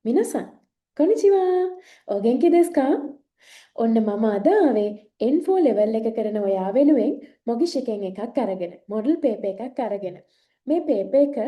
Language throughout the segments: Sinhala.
皆さん、こんにちは。お元気ですか? ඔන්න මම අද ආවේ N4 level එක කරන ඔයා වෙනුවෙන් මොගිෂ් එකෙන් එකක් අරගෙන මොඩල් පේපර් එකක් අරගෙන මේ පේපර් එක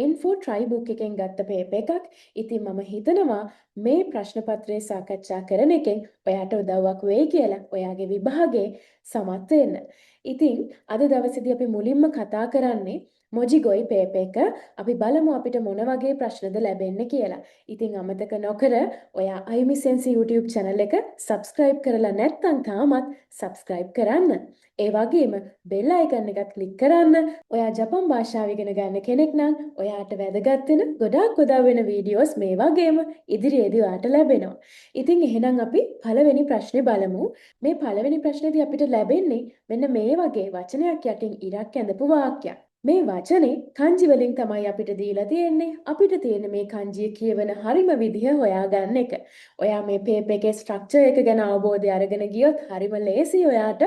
N4 try book එකෙන් ගත්ත පේපර් එකක්. ඉතින් මම හිතනවා මේ ප්‍රශ්න පත්‍රය සාකච්ඡා කරන එකෙන් ඔයාට උදව්වක් වෙයි කියලා ඔයාගේ විභාගේ සමත් වෙන්න. ඉතින් අද දවසේදී අපි මුලින්ම කතා කරන්නේ මොජිගොයි පේපර් එක. අපි බලමු අපිට මොන වගේ ප්‍රශ්නද ලැබෙන්නේ කියලා. ඉතින් අමතක නොකර ඔයා iMissense YouTube channel එක subscribe කරලා නැත්නම් තාමත් subscribe කරන්න. ඒ වගේම bell icon එකත් click කරන්න. ඔයා ජපන් භාෂාව ඉගෙන ගන්න කෙනෙක් නම් ඔයාට වැදගත් වෙන ගොඩාක් උදව් වෙන videos මේ වගේම ඉදිරියේදී ඔයාට ලැබෙනවා. ඉතින් එහෙනම් අපි පළවෙනි ප්‍රශ්නේ බලමු. මේ පළවෙනි ප්‍රශ්නේදී අපිට ලැබෙන්නේ මෙන්න මේ වගේ වචනයක් යටින් ඉරක් ඇඳපු වාක්‍යයක්. මේ වචනේ kanji වලින් තමයි අපිට දීලා තියෙන්නේ. අපිට තියෙන මේ kanjiය කියවන හරිම විදිහ හොයාගන්න එක. ඔයා මේ paper එකේ structure එක ගැන අවබෝධය අරගෙන ගියොත් හරිම ලේසි ඔයාට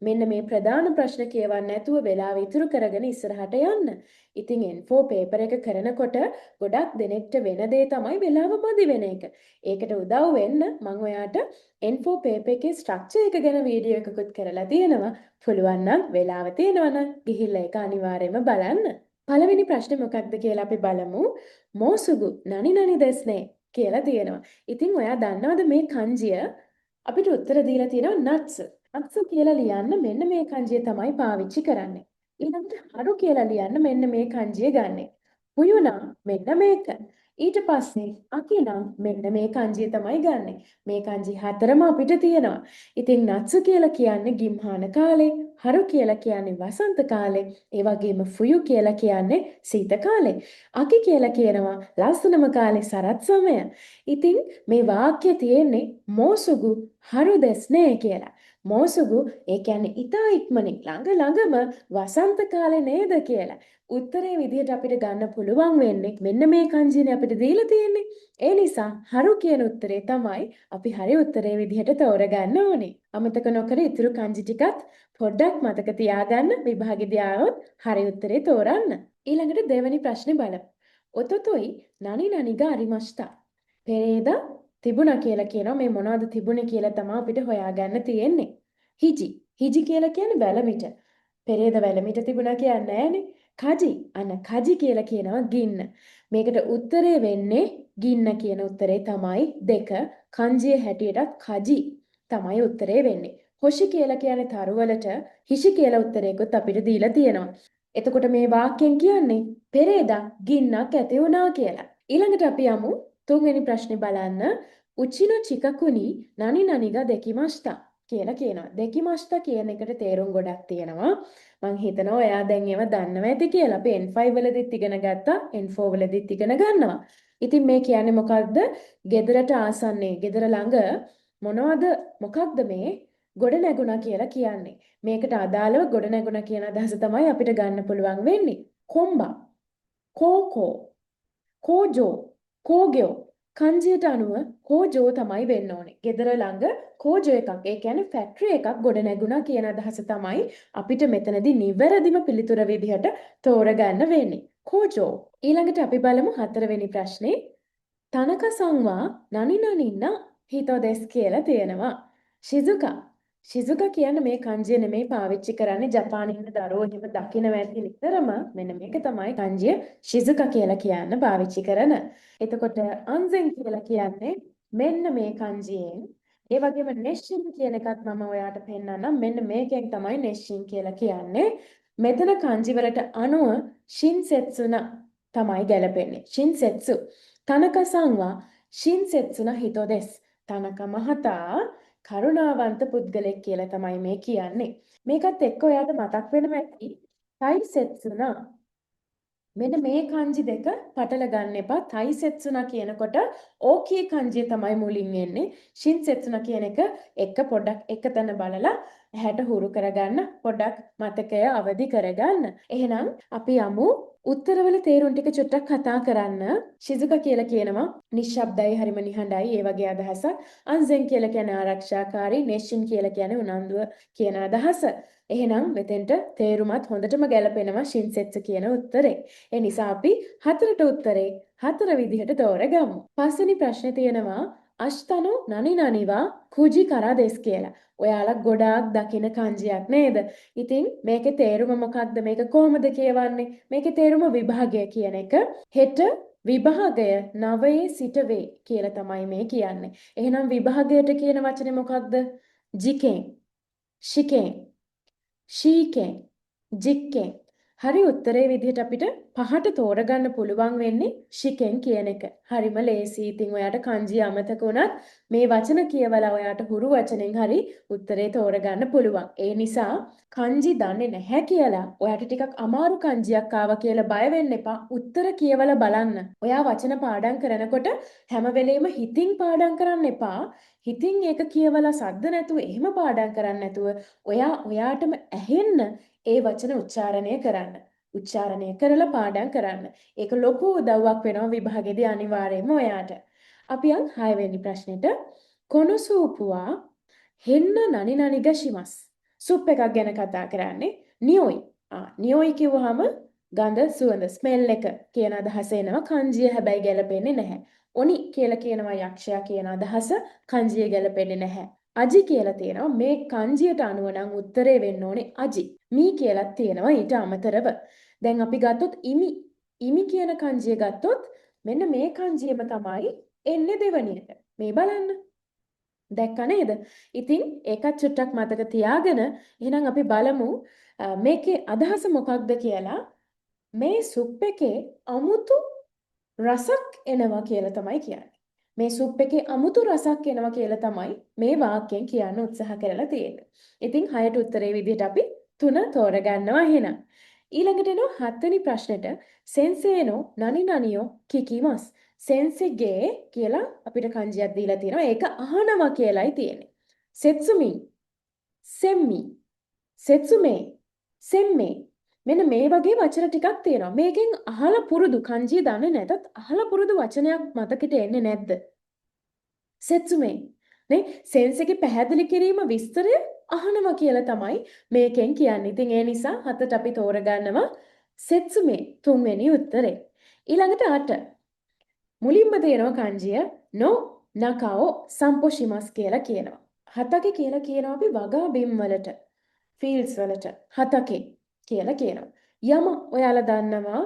මෙන්න මේ ප්‍රධාන ප්‍රශ්න කියවන්න නැතුව වෙලාව ඉතුරු කරගෙන ඉස්සරහට යන්න. ඉතින් N4 paper එක කරනකොට ගොඩක් දෙනෙක්ට වෙන දේ තමයි වෙලාව මදි වෙන එක. ඒකට උදව් වෙන්න මම ඔයාට N4 paper එකේ structure එක ගැන වීඩියෝ එකකුත් කරලා තියෙනවා. පුළුවන් නම් වෙලාව තියෙනවා නම් ගිහිල්ලා ඒක අනිවාර්යයෙන්ම බලන්න. පළවෙනි ප්‍රශ්නේ මොකක්ද කියලා අපි බලමු. මෝසුගු නනි නනි දෙස්නේ කියලා තියෙනවා. ඉතින් ඔයා දන්නවද මේ kanjiය අපිට උත්තර දීලා තියෙනවා nuts. nuts කියලා ලියන්න මෙන්න මේ kanjiය තමයි පාවිච්චි කරන්නේ. ඊළඟට haru කියලා ලියන්න මෙන්න මේ kanjiය ගන්නෙ. පුයු නම් මෙන්න මේක. ඊට පස්සේ අකි නම් මෙන්න මේ kanjiය තමයි ගන්නෙ. මේ kanji හතරම අපිට තියෙනවා. ඉතින් nuts කියලා කියන්නේ ගිම්හාන කාලේ, haru කියලා කියන්නේ වසන්ත කාලේ, ඒ වගේම fuyu කියලා කියන්නේ සීත කාලේ. අකි කියලා කියනවා ලස්සනම කාලේ සරත් සමය. ඉතින් මේ වාක්‍යය තියෙන්නේ මෝසුගු haru desne කියලා. මෝසුගු ඒ කියන්නේ ඉතා ඉක්මනින් ළඟම වසන්ත කාලේ නේද කියලා. උත්තරේ විදිහට අපිට ගන්න පුළුවන් වෙන්නේ මෙන්න මේ kanjiනේ අපිට දීලා තියෙන්නේ. ඒ නිසා haru කියන උත්තරේ තමයි අපි හරි උත්තරේ විදිහට තෝරගන්න ඕනේ. අමතක නොකර ඉතුරු kanji ටිකත් පොඩ්ඩක් මතක තියාගන්න විභාගෙදී ආවොත් හරි උත්තරේ තෝරන්න. ඊළඟට දෙවෙනි ප්‍රශ්නේ බලමු. ඔතොතොයි නනි නනිගා අරිමස්තා. පෙරේදා තිබුණා කියලා කියනවා. මේ මොනවද තිබුණේ කියලා තමයි අපිට හොයාගන්න තියෙන්නේ. හිජි කියලා කියන්නේ වැලමිට. පෙරේද වැලමිට තිබුණා කියන්නේ නෑනේ. කජි කියලා කියනවා ගින්න. මේකට උත්තරේ වෙන්නේ ගින්න කියන උත්තරේ තමයි 2. kanjiye හැටියට කජි තමයි උත්තරේ වෙන්නේ. හොෂි කියලා කියන්නේ තරුවලට, හිෂි කියලා උත්තරයකුත් අපිට දීලා තියෙනවා. එතකොට මේ වාක්‍යයෙන් කියන්නේ පෙරේදා ගින්නක් ඇති වුණා කියලා. ඊළඟට අපි යමු තුන්වෙනි ප්‍රශ්නේ බලන්න. උචිනෝ චිකකුනි නනි නනිගා දෙකිමස්තා කියලා කියනවා. දෙකිමස්තා කියන එකට තේරුම් ගොඩක් තියෙනවා. මං හිතනවා ඔයා දැන් ඒව දන්නවා ඇති කියලා. අපි N5 වලදීත් ඉගෙන ගත්තා, N4 වලදීත් ඉගෙන ගන්නවා. ඉතින් මේ කියන්නේ මොකක්ද? ගෙදරට ආසන්නේ, ගෙදර ළඟ මොකක්ද මේ ගොඩ නැගුණා කියලා කියන්නේ. මේකට අදාළව ගොඩ නැගුණා කියන අදහස තමයි අපිට ගන්න පුළුවන් වෙන්නේ. කොම්බා, කෝකෝ, කෝජෝ, කෝගයෝ kanjiයට අනුව කෝජෝ තමයි වෙන්න ඕනේ. ගෙදර ළඟ කෝජෝ එකක්, ඒ කියන්නේ ෆැක්ටරි එකක් ගොඩ නැගුණා කියන අදහස තමයි අපිට මෙතනදී නිවැරදිම පිළිතුර විදිහට තෝරගන්න වෙන්නේ. කෝජෝ. ඊළඟට අපි බලමු හතරවෙනි ප්‍රශ්නේ. තනක සංවා නනි නනින්න හිතෝ දෙස් කියලා තියෙනවා. ශිසුකා කියන්නේ මේ kanjiය නෙමෙයි පාවිච්චි කරන්නේ. ජපානයේ ඉන්න දරුවෝ එහෙම දකින්න ඇති නිතරම මෙන්න මේක තමයි kanjiය ශිසුකා කියලා කියන්න පාවිච්චි කරන. එතකොට අන්සෙන් කියලා කියන්නේ මෙන්න මේ kanjiයෙන්. ඒ වගේම නෙෂ්ින් කියන එකත් මම ඔයාට පෙන්නන්නම්. මෙන්න මේකෙන් තමයි නෙෂ්ින් කියලා කියන්නේ. මෙතන kanji වලට අනුව shinsetsuන තමයි ගැලපෙන්නේ. shinsetsu. තනක සංවා shinsetsuන හිතෝ දෙස්. තනක මහතා කරුණාවන්ත පුද්ගලෙක් කියලා තමයි මේ කියන්නේ. මේකත් එක්ක ඔයාට මතක් වෙනවා ඇති තයිසෙත්සුනා. මෙන්න මේ kanji දෙක පටල ගන්න එපා. තයිසෙත්සුනා කියනකොට ඕකී kanji තමයි මුලින් එන්නේ. shinsetsuනා කියන එක පොඩ්ඩක් එකතැන බලලා ඇහැට හුරු කරගන්න, පොඩ්ඩක් මතකය අවදි කරගන්න. එහෙනම් අපි යමු උත්තරවල තේරුම් ටික චුට්ටක් කතා කරන්න. ශිසුකා කියලා කියනවා නිශ්ශබ්දයි, හරිම නිහඬයි, ඒ වගේ අදහසක්. අන්සෙන් කියලා කියන්නේ ආරක්ෂාකාරී, නෙෂින් කියලා කියන්නේ උනන්දුව කියන අදහස. එහෙනම් මෙතෙන්ට තේරුමත් හොඳටම ගැලපෙනවා shinsetsu කියන උත්තරේ. ඒ නිසා අපි හතරට උත්තරේ හතර විදිහට තෝරගමු. පස්වෙනි ප්‍රශ්නේ තියෙනවා අෂ්තනෝ නනි නනිවා කුජි කරදෙස් කියලා. ඔයාලා ගොඩාක් දකින kanjiයක් නේද? ඉතින් මේකේ තේරුම මොකක්ද? මේක කොහොමද කියවන්නේ? මේකේ තේරුම විභාගය කියන එක. හෙට විභාගය 9 සිට වේ කියලා තමයි මේ කියන්නේ. එහෙනම් විභාගයට කියන වචනේ මොකක්ද? ජිකෙන්, ශිකෙන්, ශීකෙන්, ජික්කෙන්. හරි උත්තරේ විදිහට අපිට පහට තෝරගන්න පුළුවන් වෙන්නේ ශිකෙන් කියන එක. හරිම ලේසි. ඉතින් ඔයාට kanji අමතක වුණත් මේ වචන කියවලා ඔයාට හුරු වචනෙන් හරි උත්තරේ තෝරගන්න පුළුවන්. ඒ නිසා kanji දන්නේ නැහැ කියලා ඔයාට ටිකක් අමාරු kanjiයක් ආවා කියලා බය වෙන්න එපා. උත්තර කියවලා බලන්න. ඔයා වචන පාඩම් කරනකොට හැම වෙලෙම හිතින් පාඩම් කරන්න එපා. හිතින් ඒක කියවලා සද්ද නැතුව එහෙම පාඩම් කරන්න නැතුව ඔයාටම ඇහෙන්න ඒ වචන උච්චාරණය කරන්න. උච්චාරණය කරලා පාඩම් කරන්න. ඒක ලොකු උදව්වක් වෙනවා විභාගෙදී අනිවාර්යයෙන්ම ඔයාට. අපි යන් 6 වෙනි ප්‍රශ්නෙට. කොනොසූපුවා හෙන්න නනි නනි ගෂිමස්. සුප් එකක් ගැන කතා කරන්නේ. නියොයි. නියොයි කිව්වහම ගඳ සුවඳ ස්මෙල් එක කියන අදහස එනවා. kanjiය හැබැයි ගැලපෙන්නේ නැහැ. ඔනි කියලා කියනවා යක්ෂයා කියන අදහස kanjiය ගැලපෙන්නේ නැහැ. අජි කියලා තියෙනවා මේ kanjiයට අනුව නම් උත්තරේ වෙන්න ඕනේ අජි. මී කියලා තියෙනවා ඊට අමතරව. දැන් අපි ගත්තොත් ඉමි කියන kanjiය ගත්තොත් මෙන්න මේ kanjiයම තමයි එන්නේ දෙවනියට. මේ බලන්න. දැක්ක නේද? ඉතින් ඒකත් චුට්ටක් මතක තියාගෙන එහෙනම් අපි බලමු මේකේ අදහස මොකක්ද කියලා. මේ සුප් එකේ අමුතු රසක් එනවා කියලා තමයි කියන්නේ. මේ සුප් එකේ අමුතු රසක් එනවා කියලා තමයි මේ වාක්‍යයෙන් කියන්න උත්සාහ කරලා තියෙන්නේ. ඉතින් 6ට උත්තරේ විදිහට අපි 3 තෝරගන්නවා එහෙනම්. ඊළඟට එනවා 7 වෙනි ප්‍රශ්නෙට සෙන්සේනෝ නනි නනියෝ කිකිමස්. සෙන්සෙගේ කියලා අපිට kanjiයක් දීලා තියෙනවා. ඒක අහනවා කියලායි තියෙන්නේ. සෙත්සුමි, සෙම්මි, සෙත්සුමේ, සෙම්මේ මෙන්න මේ වගේ වචන ටිකක් තියෙනවා. මේකෙන් අහලා පුරුදු kanji දන්නේ නැතත් අහලා පුරුදු වචනයක් මතකෙට එන්නේ නැද්ද? සෙත්සුමේ නේ සෙන්ස් එකේ පැහැදිලි කිරීම විස්තරය අහනවා කියලා තමයි මේකෙන් කියන්නේ. ඉතින් ඒ නිසා හතට අපි තෝරගන්නවා සෙත්සුමේ තුන්වෙනි උත්තරේ. ඊළඟට 8. මුලින්ම තියෙනවා kanjiය no nakao samposhimas කියලා කියනවා. හතකේ කියලා කියනවා අපි වගා බිම් වලට ෆීල්ඩ්ස් වලට හතකේ කියලා කියනවා. යම ඔයාලා දන්නවා.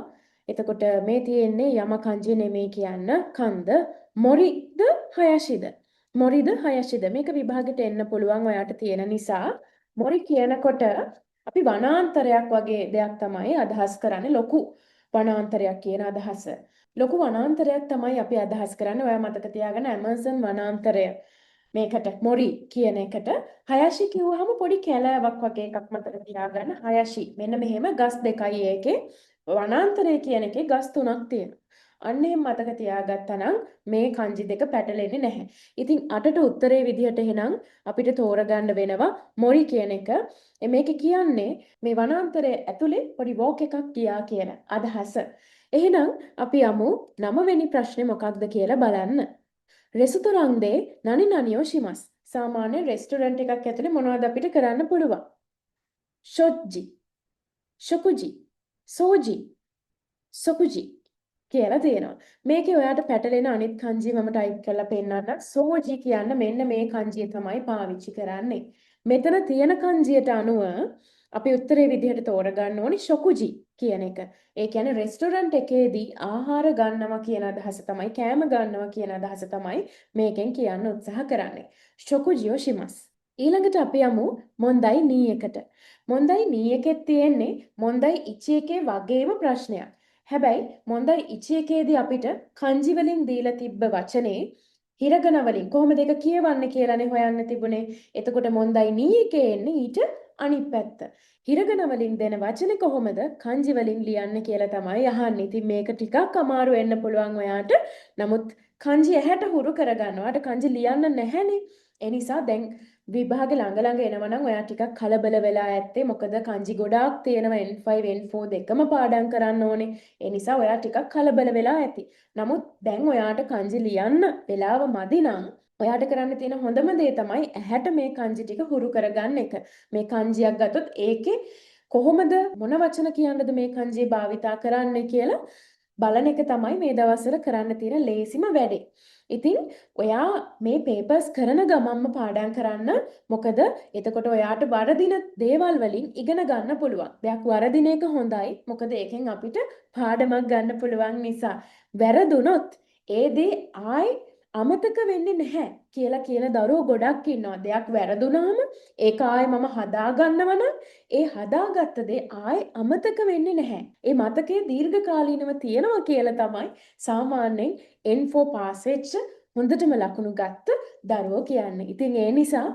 එතකොට මේ තියෙන්නේ යම kanji නෙමෙයි කියන්න කන්ද මොරිද හයෂිද. මොරිද හයෂිද මේක විභාගෙට එන්න පුළුවන් ඔයාට තියෙන නිසා මොරි කියනකොට අපි වනාන්තරයක් වගේ දෙයක් තමයි අදහස් කරන්නේ. ලොකු වනාන්තරයක් කියන අදහස. ලොකු වනාන්තරයක් තමයි අපි අදහස් කරන්නේ. ඔයා මතක තියාගන්න ඇමසන් වනාන්තරය. මේකට මොරි කියන එකට හයෂි කිව්වහම පොඩි කැලෑවක් වගේ එකක් මතක තියාගන්න. හයෂි මෙන්න මෙහෙම ගස් දෙකයි ඒකේ. වනාන්තරය කියන එකේ ගස් තුනක් තියෙනවා. අන්න එහෙම මතක තියාගත්තා නම් මේ kanji දෙක පැටලෙන්නේ නැහැ. ඉතින් 8ට උත්තරේ විදිහට එහෙනම් අපිට තෝරගන්න වෙනවා මොරි කියන එක. මේක කියන්නේ මේ වනාන්තරයේ ඇතුලේ පොඩි වෝක් එකක් ගියා කියන අදහස. එහෙනම් අපි යමු 9 වෙනි ප්‍රශ්නේ මොකක්ද කියලා බලන්න. රෙස්තොරන්තේ නනි නනියෝ ශිමස්. සාමාන්‍ය රෙස්ටොරන්ට් එකක් ඇතුලේ මොනවද අපිට කරන්න පුළුවන්? ෂොජ්ජි, ෂොකුජි, සෝජි, සොකුජි කියලා තියෙනවා. මේකේ ඔයාට පැටලෙන අනිත් kanji මම ටයිප් කරලා පෙන්නන්නම්. සෝජි කියන්න මෙන්න මේ kanji තමයි පාවිච්චි කරන්නේ. මෙතන තියෙන kanjiයට අනුව අපි උත්තරේ විදිහට තෝරගන්න ඕනි ෂොකුජි කියන එක. ඒ කියන්නේ රෙස්ටොරන්ට් එකේදී ආහාර ගන්නවා කියන අදහස තමයි කෑම ගන්නවා කියන අදහස තමයි මේකෙන් කියන්න උත්සාහ කරන්නේ. ෂොකුජියෝ ශිමස්. ඊළඟට අපි යමු මොන්දයි නී එකට. මොන්දයි නී එකෙත් තියෙන්නේ මොන්දයි ඉචි එකේ වගේම ප්‍රශ්නයක්. හැබැයි මොන්දයි ඉචි එකේදී අපිට kanji වලින් දීලා තිබ්බ වචනේ හිරගන වලින් කොහොමද ඒක කියවන්නේ කියලානේ හොයන්න තිබුණේ. එතකොට මොන්දයි නී එකේ එන්නේ ඊට අනිත් පැත්ත. හිරගන වලින් දෙන වචනේ කොහොමද kanji වලින් ලියන්නේ කියලා තමයි අහන්නේ. ඉතින් මේක ටිකක් අමාරු වෙන්න පුළුවන් ඔයාට. නමුත් kanji ඇහැට හුරු කරගන්නවාට kanji ලියන්න නැහැනේ. ඒ නිසා දැන් විභාග ළඟ එනවනම් ඔයා ටිකක් කලබල වෙලා ඇත්තේ. මොකද kanji ගොඩාක් තියෙනවා N5 N4 දෙකම පාඩම් කරන්න ඕනේ. ඒ නිසා ඔයා ටිකක් කලබල වෙලා ඇති. නමුත් දැන් ඔයාට kanji ලියන්න වෙලාව මදි නම් ඔයාට කරන්න තියෙන හොඳම දේ තමයි ඇහැට මේ kanji ටික හුරු කරගන්න එක. මේ kanjiයක් ගත්තොත් ඒකේ කොහොමද මොන වචන කියන්නද මේ kanji භාවිතා කරන්නේ කියලා බලන එක තමයි මේ දවස්වල කරන්න තියෙන ලේසිම වැඩේ. ඉතින් ඔයා මේ පේපර්ස් කරන ගමන්ම පාඩම් කරන්න. මොකද එතකොට ඔයාට වරදින දේවල් වලින් ඉගෙන ගන්න පුළුවන්. දෙයක් වරදින එක හොඳයි. මොකද ඒකෙන් අපිට පාඩමක් ගන්න පුළුවන් නිසා. වැරදුනොත් ඒ දේ ආයි අමතක වෙන්නේ නැහැ කියලා කියන දරුවෝ ගොඩක් ඉන්නවා. දෙයක් වැරදුනාම ඒක ආයි මම හදා ගන්නවා නම් ඒ හදාගත්ත දේ ආයි අමතක වෙන්නේ නැහැ. ඒ මතකයේ දීර්ඝකාලීනව තියෙනවා කියලා තමයි සාමාන්‍යයෙන් N4 පාස් වෙච්ච හොඳටම ලකුණු ගත්ත දරුවෝ කියන්නේ. ඉතින් ඒ නිසා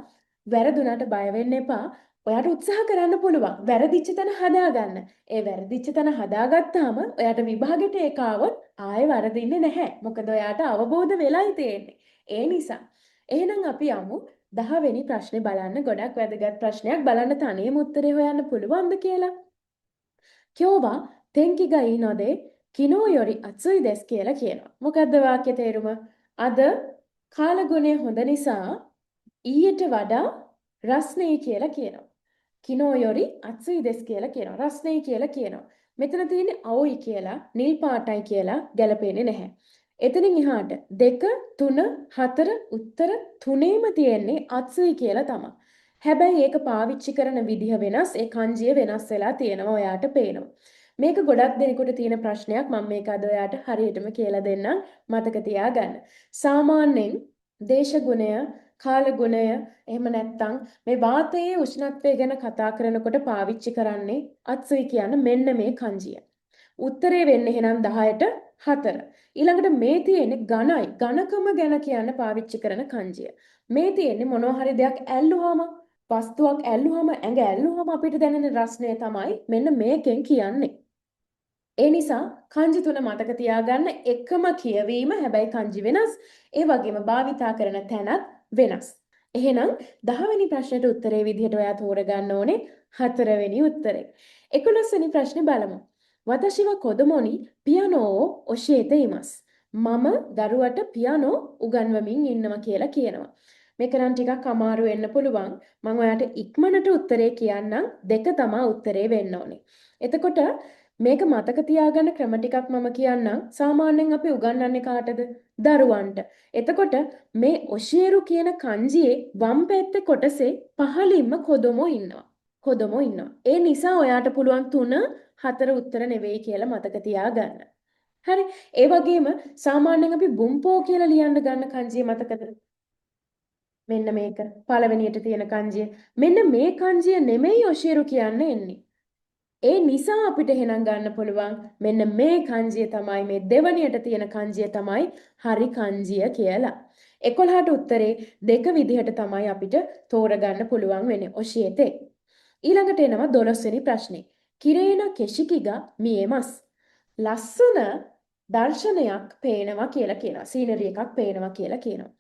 වැරදුනට බය වෙන්න එපා. ඔයාට උත්සාහ කරන්න පුළුවන්. වැරදිච්ච තැන හදාගන්න. ඒ වැරදිච්ච තැන හදාගත්තාම ඔයාට විභාගෙට ඒක ආවොත් ආයෙ වරදින්නේ නැහැ. මොකද ඔයාට අවබෝධ වෙලයි තියෙන්නේ. ඒ නිසා එහෙනම් අපි යමු 10 වෙනි ප්‍රශ්නේ බලන්න. ගොඩක් වැදගත් ප්‍රශ්නයක්. බලන්න තනියම උත්තරේ හොයන්න පුළුවන්ද කියලා. 今日は天気がいいので昨日より暑いですකියලා කියනවා. මොකද්ද වාක්‍ය තේරුම? අද කාලගුණය හොඳ නිසා ඊට වඩා රස්නේ කියලා කියනවා. කිනෝ යොරි අත්සුයි දෙස් කියලා කියනවා. රස්නේ කියලා කියනවා. මෙතන තියෙන්නේ අවුයි කියලා, නිල් පාටයි කියලා ගැලපෙන්නේ නැහැ. එතනින් එහාට 2 3 4 උත්තර තුනේම තියෙන්නේ අත්සුයි කියලා තමයි. හැබැයි ඒක පාවිච්චි කරන විදිහ වෙනස්, ඒ kanjiය වෙනස් වෙලා තියෙනවා ඔයාට පේනවා. මේක ගොඩක් දෙනෙකුට තියෙන ප්‍රශ්නයක්. මම මේක අද ඔයාට හරියටම කියලා දෙන්නම්. මතක තියාගන්න. සාමාන්‍යයෙන් දේශගුණය, කාලගුණය, එහෙම නැත්නම් මේ වාතයේ උෂ්ණත්වය ගැන කතා කරනකොට පාවිච්චි කරන්නේ අත්සුයි කියන මෙන්න මේ kanjiය. උත්තරේ වෙන්නේ එහෙනම් 10ට 4. ඊළඟට මේ තියෙන්නේ ඝනයි. ඝනකම ගැන කියන්න පාවිච්චි කරන kanjiය. මේ තියෙන්නේ මොනවා හරි දෙයක් ඇල්ලුවාම, වස්තුවක් ඇල්ලුවාම, ඇඟ ඇල්ලුවාම අපිට දැනෙන රස්නය තමයි මෙන්න මේකෙන් කියන්නේ. ඒ නිසා kanji තුන මතක තියාගන්න. එකම කියවීම, හැබැයි kanji වෙනස්. ඒ වගේම භාවිතා කරන තැනත් වෙනස්. එහෙනම් 10 වෙනි ප්‍රශ්නෙට උත්තරේ විදිහට ඔයා තෝරගන්න ඕනේ 4 වෙනි උත්තරේ. 11 වෙනි ප්‍රශ්නේ බලමු. වතශි ව කොදොමොනි පියානෝ ඕ ඔෂියේතේ ඉමස්. මම දරුවට පියානෝ උගන්වමින් ඉන්නවා කියලා කියනවා. මේක නම් ටිකක් අමාරු වෙන්න පුළුවන්. මම ඔයාට ඉක්මනට උත්තරේ කියන්නම්. 2 තමයි උත්තරේ වෙන්න ඕනේ. එතකොට මේක මතක තියාගන්න ක්‍රම ටිකක් මම කියන්නම්. සාමාන්‍යයෙන් අපි උගන්වන්නේ කාටද? දරුවන්ට. එතකොට මේ ඔෂියරු කියන kanjiයේ වම් පැත්තේ කොටසේ පහළින්ම කොදොමෝ ඉන්නවා. කොදොමෝ ඉන්නවා. ඒ නිසා ඔයාට පුළුවන් 3 4 උත්තර නෙවෙයි කියලා මතක තියාගන්න. හරි. ඒ වගේම සාමාන්‍යයෙන් අපි බුම්පෝ කියලා ලියන්න ගන්න kanjiය මතකද? මෙන්න මේක පළවෙනියට තියෙන kanjiය. මෙන්න මේ kanjiය නෙමෙයි ඔෂියරු කියන්නේ එන්නේ. ඒ නිසා අපිට එහෙනම් ගන්න පුළුවන් මෙන්න මේ kanjiය තමයි, මේ දෙවණියට තියෙන kanjiය තමයි හරි kanjiය කියලා. 11ට උත්තරේ 2 විදිහට තමයි අපිට තෝරගන්න පුළුවන් වෙන්නේ ඔෂියේතේ. ඊළඟට එනවා 12 වෙනි ප්‍රශ්නේ. කිරේන කෙෂිකිගා මියේමස්. ලස්සන දර්ශනයක් පේනවා කියලා කියනවා. සීනරි එකක් පේනවා කියලා කියනවා.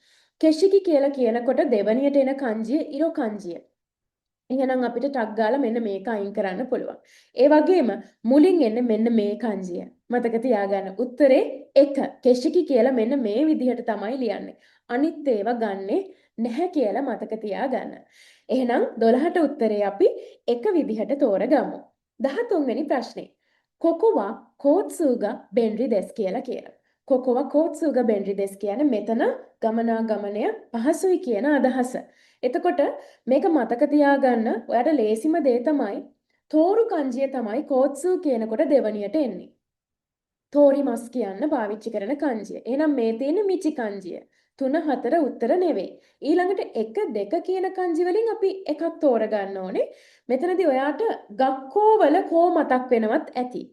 කෙෂිකි කියලා කියනකොට දෙවණියට එන kanjiය ඉරෝ kanjiය. එහෙනම් අපිට ටක් ගාලා මෙන්න මේක අයින් කරන්න පුළුවන්. ඒ වගේම මුලින් එන්නේ මෙන්න මේ kanjiය. මතක තියාගන්න. උත්තරේ 1. කෙෂිකි කියලා මෙන්න මේ විදිහට තමයි ලියන්නේ. අනිත් ඒවා ගන්නෙ නැහැ කියලා මතක තියාගන්න. එහෙනම් 12ට උත්තරේ අපි එක විදිහට තෝරගමු. 13 වෙනි ප්‍රශ්නේ. කොකොවා කෝත්සුගා බෙන්රි දෙස් කියලා කියනවා. කොකොවා කෝත්සුගා බෙන්රි දෙස් කියන්නේ මෙතන ගමනාගමනය පහසුයි කියන අදහස. එතකොට මේක මතක තියාගන්න ඔයාට ලේසිම දේ තමයි තෝරු kanjiය තමයි කෝත්සු කියනකොට දෙවණියට එන්නේ. තෝරි මස් කියන්න පාවිච්චි කරන kanjiය. එහෙනම් මේ තියෙන්නේ මිචි kanjiය. 3 4 උත්තර නෙවෙයි. ඊළඟට 1 2 කියන kanji වලින් අපි එකක් තෝරගන්න ඕනේ. මෙතනදී ඔයාට ගක්කෝ වල කෝ මතක් වෙනවත් ඇති.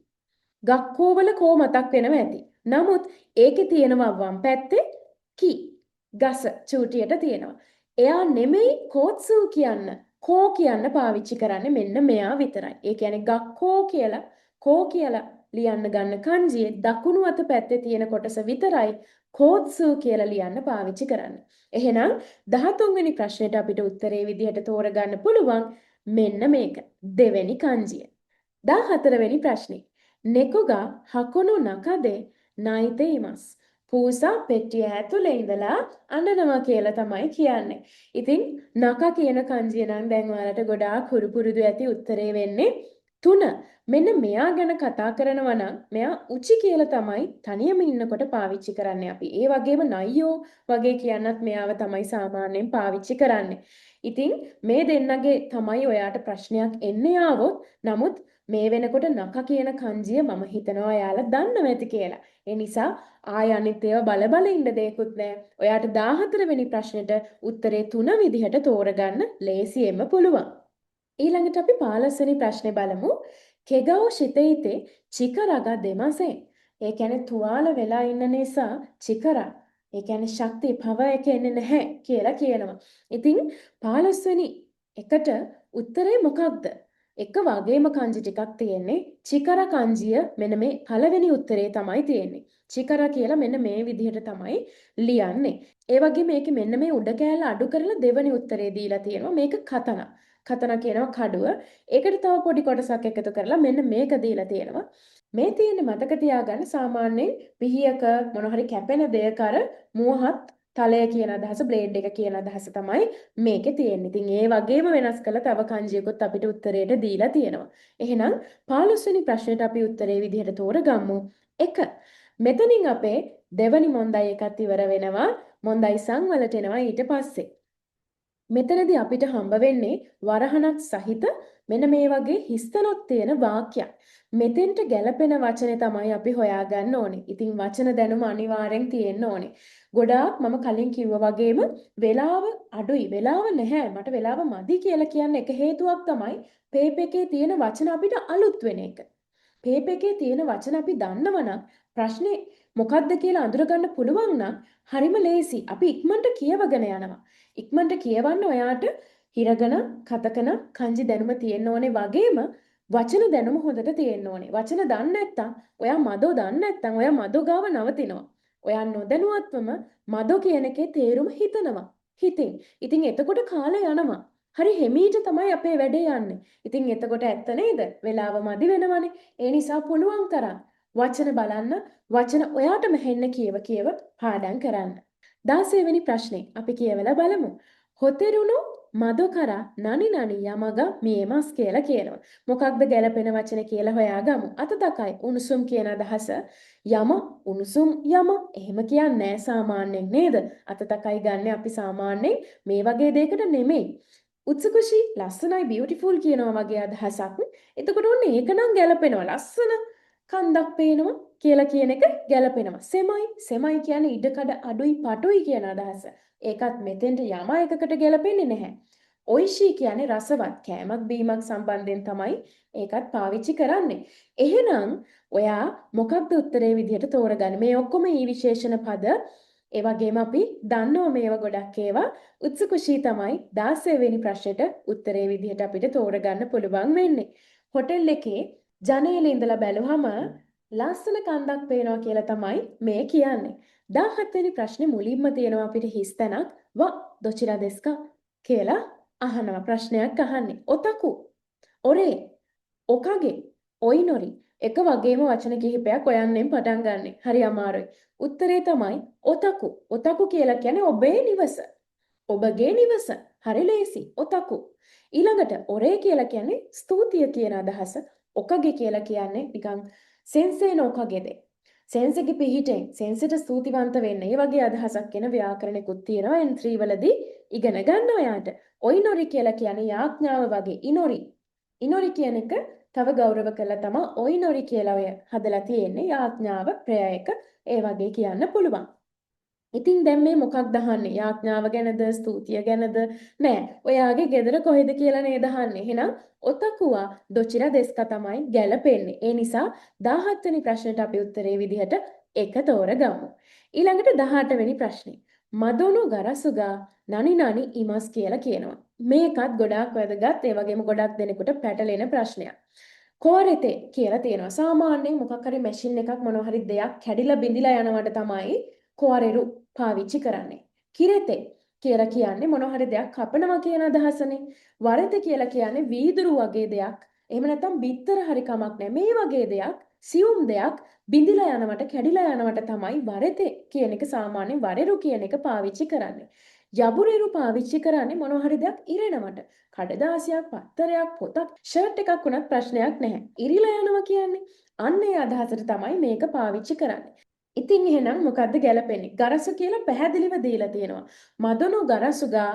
ගක්කෝ වල කෝ මතක් වෙනව ඇති. නමුත් ඒකේ තියෙනවා වම් පැත්තේ කි. ගස චූටියට තියෙනවා. එයා නෙමෙයි කෝත්සු කියන්න. කෝ කියන්න පාවිච්චි කරන්නේ මෙන්න මෙයා විතරයි. ඒ කියන්නේ ගක්කෝ කියලා කෝ කියලා ලියන්න ගන්න kanjiයේ දකුණු අත පැත්තේ තියෙන කොටස විතරයි කෝත්සු කියලා ලියන්න පාවිච්චි කරන්නේ. එහෙනම් 13 වෙනි ප්‍රශ්නෙට අපිට උත්තරේ විදිහට තෝරගන්න පුළුවන් මෙන්න මේක. දෙවෙනි kanjiය. 14 වෙනි ප්‍රශ්නේ. නෙකොගා හකොනු නකදේ නයිතේ ඉමස්. පූසා පෙට්ටිය ඇතුලේ ඉඳලා අඬනවා කියලා තමයි කියන්නේ. ඉතින් නක කියන kanjiය නම් දැන් ඔයාලට ගොඩාක් හුරු පුරුදු ඇති උත්තරේ වෙන්නේ 3 මෙන්න මෙයා ගැන කතා කරනවා නම් මෙයා උචි කියලා තමයි තනියම ඉන්නකොට පාවිච්චි කරන්නේ අපි. ඒ වගේම නයියෝ වගේ කියන්නත් මෙයාව තමයි සාමාන්‍යයෙන් පාවිච්චි කරන්නේ. ඉතින් මේ දෙන්නගේ තමයි ඔයාට ප්‍රශ්නයක් එන්නේ ආවොත් නමුත් මේ වෙනකොට නක කියන කංජිය මම හිතනවා ඔයාලා දන්නව ඇති කියලා. ඒ නිසා ආය අනිත් ඒවා බල බල ඉන්න දෙයක්වත් නැහැ. ඔයාට 14 වෙනි ප්‍රශ්නෙට උත්තරේ 3 විදිහට තෝරගන්න ලේසියෙන්ම පුළුවන්. ඊළඟට අපි 15 වෙනි ප්‍රශ්නේ බලමු. කෙගව ශිතයිතේ චිකරග දෙමසේ. ඒ කියන්නේ තුවාල වෙලා ඉන්න නිසා චිකරා. ඒ කියන්නේ ශක්තිය පවර් එක එන්නේ නැහැ කියලා කියනවා. ඉතින් 15 වෙනි එකට උත්තරේ මොකක්ද? එක වගේම kanji ටිකක් තියෙන්නේ. චිකර kanjiය මෙන්න මේ පළවෙනි උත්තරේ තමයි තියෙන්නේ. චිකර කියලා මෙන්න මේ විදිහට තමයි ලියන්නේ. ඒ වගේ මේකේ මෙන්න මේ උඩ කෑල්ල අඩු කරලා දෙවෙනි උත්තරේ දීලා තියෙනවා. මේක කතන. කතන කියනවා කඩුව. ඒකට තව පොඩි කොටසක් එකතු කරලා මෙන්න මේක දීලා තියෙනවා. මේ තියෙන මතක තියාගන්න සාමාන්‍යයෙන් පිහියක මොන හරි කැපෙන දෙයක අර මුවහත් තලය කියන අදහස බ්ලේඩ් එක කියන අදහස තමයි මේකේ තියෙන්නේ. ඉතින් ඒ වගේම වෙනස් කරලා තව kanjiයකුත් අපිට උත්තරයට දීලා තියෙනවා. එහෙනම් 15 වෙනි ප්‍රශ්නෙට අපි උත්තරේ විදිහට තෝරගමු. 1. මෙතනින් අපේ දෙවනි මොන්දයි එකත් ඉවර වෙනවා. මොන්දයි සංවලට එනවා ඊට පස්සේ. මෙතනදී අපිට හම්බ වෙන්නේ වරහණක් සහිත මෙන්න මේ වගේ හිස්තනක් තියෙන වාක්‍යයක්. මෙතෙන්ට ගැලපෙන වචනේ තමයි අපි හොයාගන්න ඕනේ. ඉතින් වචන දැනුම අනිවාර්යෙන් තියෙන්න ඕනේ. ගොඩාක් මම කලින් කිව්වා වගේම වෙලාව අඩුයි. වෙලාව නැහැ. මට වෙලාව මදි කියලා කියන්නේ එක හේතුවක් තමයි පේප් එකේ තියෙන වචන අපිට අලුත් වෙන එක. පේප් එකේ තියෙන වචන අපි දන්නවනම් ප්‍රශ්නේ මොකක්ද කියලා අඳුරගන්න පුළුවන් නම් හරිම ලේසි. අපි ඉක්මනට කියවගෙන යනවා. ඉක්මනට කියවන්න ඔයාට හිරගන, කතකන, kanji දැනුම තියෙන්න ඕනේ වගේම වචන දැනුම හොඳට තියෙන්න ඕනේ. වචන දන්නේ නැත්නම් ඔයා මදෝ දන්නේ නැත්නම් ඔයා මදෝ ගාව නවතිනවා. ඔයා නොදැනුවත්වම මදෝ කියන එකේ තේරුම හිතනවා. හිතින්. ඉතින් එතකොට කාලය යනවා. හරි හිමීට තමයි අපේ වැඩේ යන්නේ. ඉතින් එතකොට ඇත්ත නේද? වෙලාව මදි වෙනවනේ. ඒ නිසා පුළුවන් තරම් වචන බලන්න, වචන ඔයාටම හෙන්න කියව පාඩම් කරන්න. 16 වෙනි ප්‍රශ්නේ අපි කියවලා බලමු. හොතෙරුණු මදොකර නනි නනි යමග මියමස් කියලා කියනවා. මොකක්ද ගැලපෙන වචන කියලා හොයාගමු. අතතකයි උණුසුම් කියන අදහස. යම උණුසුම් යම එහෙම කියන්නේ නැහැ සාමාන්‍යයෙන් නේද? අතතකයි ගන්න අපි සාමාන්‍යයෙන් මේ වගේ දෙයකට නෙමෙයි. උත්සුකුෂි ලස්සනයි බියුටිෆුල් කියනවා වගේ අදහසක්. එතකොට ඔන්න ඒක නම් ගැලපෙනවා. ලස්සන කන්දක් පේනවා කියලා කියන එක ගැලපෙනවා. සෙමයි කියන්නේ ඉඩකඩ අඩුයි පටුයි කියන අදහස. ඒකත් මෙතෙන්ට යම එකකට ගැලපෙන්නේ නැහැ. ඔයිෂි කියන්නේ රසවත් කෑමක් බීමක් සම්බන්ධයෙන් තමයි ඒකත් පාවිච්චි කරන්නේ. එහෙනම් ඔයා මොකක්ද උත්තරේ විදිහට තෝරගන්නේ? මේ ඔක්කොම ඊ විශේෂණ පද ඒ වගේම අපි දන්නවා මේවා ගොඩක් ඒවා උත්සුකුෂී තමයි 16 වෙනි ප්‍රශ්නෙට උත්තරේ විදිහට අපිට තෝරගන්න පුළුවන් වෙන්නේ. හොටෙල් එකේ ජනේලේ ඉඳලා බැලුවම ලස්සන කන්දක් පේනවා කියලා තමයි මේ කියන්නේ. 17 වෙනි ප්‍රශ්නේ මුලින්ම තියෙනවා අපිට හිස්තැනක් ව දොචිරා දෙස්කා කියලා අහනවා ප්‍රශ්නයක් අහන්නේ. ඔතකු ඔරේ ඔකගේ ඔයිනොරි එක වගේම වචන කිහිපයක් හොයන්නෙන් පටන් ගන්නෙ. හරි අමාරුයි. උත්තරේ තමයි ඔතකු. ඔතකු කියලා කියන්නේ ඔබේ නිවස. ඔබගේ නිවස. හරි ලේසි. ඔතකු. ඊළඟට ඔරේ කියලා කියන්නේ ස්තුතිය කියන අදහස. ඔකගේ කියලා කියන්නේ නිකන් සෙන්සේ නොකගේද. සෙන්සෙගේ පිහිටෙන් සෙන්සට ස්තුතිවන්ත වෙන්න. ඒ වගේ අදහසක් එන ව්‍යාකරණෙකුත් තියෙනවා N3 වලදී ඉගෙන ගන්න ඔයාට. ඔයිනොරි කියලා කියන්නේ යාඥාව වගේ. ඉනොරි කියන එක තව ගෞරව කළා තමයි ඔයිනොරි කියලා ඔය හදලා තියෙන්නේ. යාඥාව ප්‍රයයක ඒ වගේ කියන්න පුළුවන්. ඉතින් දැන් මේ මොකක්ද අහන්නේ? යාඥාව ගැනද ස්තුතිය ගැනද? නෑ. ඔයාගේ ගෙදර කොහෙද කියලා නේද අහන්නේ. එහෙනම් ඔතකුවා දොචිරා දෙස්කා තමයි ගැලපෙන්නේ. ඒ නිසා 17 වෙනි ප්‍රශ්නෙට අපි උත්තරේ විදිහට එක තෝරගමු. ඊළඟට 18 වෙනි ප්‍රශ්නේ. මදොනු ගරසුගා නනි නනි ඉමස් කියලා කියනවා. මේකත් ගොඩාක් වැදගත්. ඒ වගේම ගොඩක් දෙනෙකුට පැටලෙන ප්‍රශ්නයක්. කෝරෙතේ කියලා තියෙනවා. සාමාන්‍යයෙන් මොකක් හරි මැෂින් එකක් මොනවා හරි දෙයක් කැඩිලා බිඳිලා යනවට තමයි කෝරෙරු පාවිච්චි කරන්නේ. කිරෙතේ කියලා කියන්නේ මොනවා හරි දෙයක් කපනවා කියන අදහසනේ. වරෙතේ කියලා කියන්නේ වීදුරු වගේ දෙයක්. එහෙම නැත්නම් බිත්තර හරි කමක් නැහැ. මේ වගේ දෙයක් සියුම් දෙයක් බිඳිලා යනවට කැඩිලා යනවට තමයි වරෙතේ කියන එක සාමාන්‍යයෙන් වරෙරු කියන එක පාවිච්චි කරන්නේ. යබුරේරු පාවිච්චි කරන්නේ මොනවා හරි දෙයක් ඉරෙනවට. කඩදාසියක්, පත්තරයක්, පොතක්, ෂර්ට් එකක් වුණත් ප්‍රශ්නයක් නැහැ. ඉරිලා යනවා කියන්නේ. අන්න ඒ අදහසට තමයි මේක පාවිච්චි කරන්නේ. ඉතින් එහෙනම් මොකද්ද ගැලපෙන්නේ? ගරසු කියලා පැහැදිලිව දීලා තියෙනවා. මදනු ගරසුගා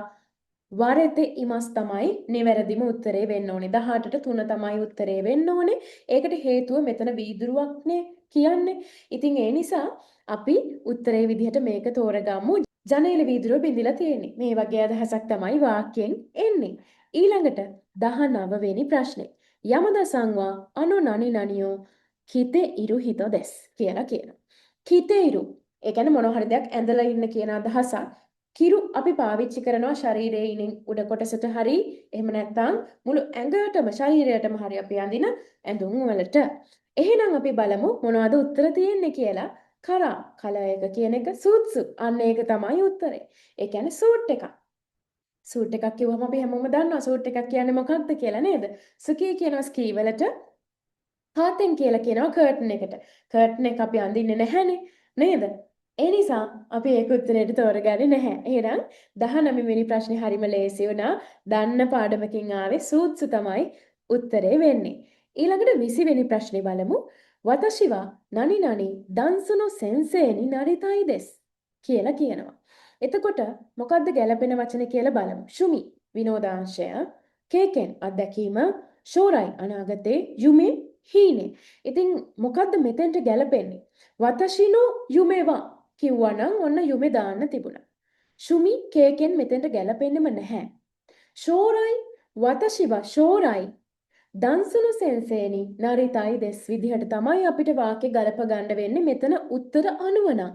වරෙතේ ඉමස් තමයි නිවැරදිම උත්තරේ වෙන්න ඕනේ. 18ට 3 තමයි උත්තරේ වෙන්න ඕනේ. ඒකට හේතුව මෙතන වීදුරුවක්නේ කියන්නේ. ඉතින් ඒ නිසා අපි උත්තරේ විදිහට මේක තෝරගමු. ජනේල වීදුරුව බිඳිලා තියෙන්නේ. මේ වගේ අදහසක් තමයි වාක්‍යයෙන් එන්නේ. ඊළඟට 19 වෙනි ප්‍රශ්නේ. යමදසංවා අනු නනි නනියෝ කිතේ ඉරු හිතෝ දෙස් කියලා කියනවා. කිතේ ඉරු ඒ කියන්නේ මොනවා හරි දෙයක් ඇඳලා ඉන්න කියන අදහසක්. කිරු අපි පාවිච්චි කරනවා ශරීරයේ ඉනින් උඩ කොටසට හරි එහෙම නැත්නම් මුළු ඇඟටම ශරීරයටම හරි අපි අඳින ඇඳුම් වලට. එහෙනම් අපි බලමු මොනවද උත්තර තියෙන්නේ කියලා. කරා කලර් එක කියන එක සූට්සු අන්න ඒක තමයි උත්තරේ. ඒ කියන්නේ සූට් එකක්. සූට් එකක් කිව්වම අපි හැමෝම දන්නවා සූට් එකක් කියන්නේ මොකක්ද කියලා නේද? සුකී කියනවා ස්කී වලට කාතෙන් කියලා කියනවා කර්ටන් එකට. කර්ටන් එක අපි අඳින්නේ නැහැනේ නේද? ඒ නිසා අපි ඒක උත්තරේට තෝරගන්නේ නැහැ. එහෙනම් 19 වෙනි ප්‍රශ්නේ හරිම ලේසි වුණා. දන්න පාඩමකින් ආවේ සූත්සු තමයි උත්තරේ වෙන්නේ. ඊළඟට 20 වෙනි ප්‍රශ්නේ බලමු. වතශිවා නනි නනි දන්සුනෝ සෙන්සේනි නරිතයි දෙස් කියලා කියනවා. එතකොට මොකද්ද ගැළපෙන වචනේ කියලා බලමු. ශුමි විනෝදාංශය, කේකෙන් අත්දැකීම, ෂෝරයි අනාගතේ, යුමේ හීනේ. ඉතින් මොකද්ද මෙතෙන්ට ගැලපෙන්නේ? වතශිනෝ යුමේවා කිව්වනම් ඔන්න යුමේ දාන්න තිබුණා. ශුමි කේකෙන් මෙතෙන්ට ගැලපෙන්නෙම නැහැ. ෂෝරයි වතශිවා ෂෝරයි දන්සුනු සෙන්සේනි නරිතයි දෙස් විදිහට තමයි අපිට වාක්‍ය ගලප ගන්න වෙන්නේ මෙතන උත්තර අනුව නම්.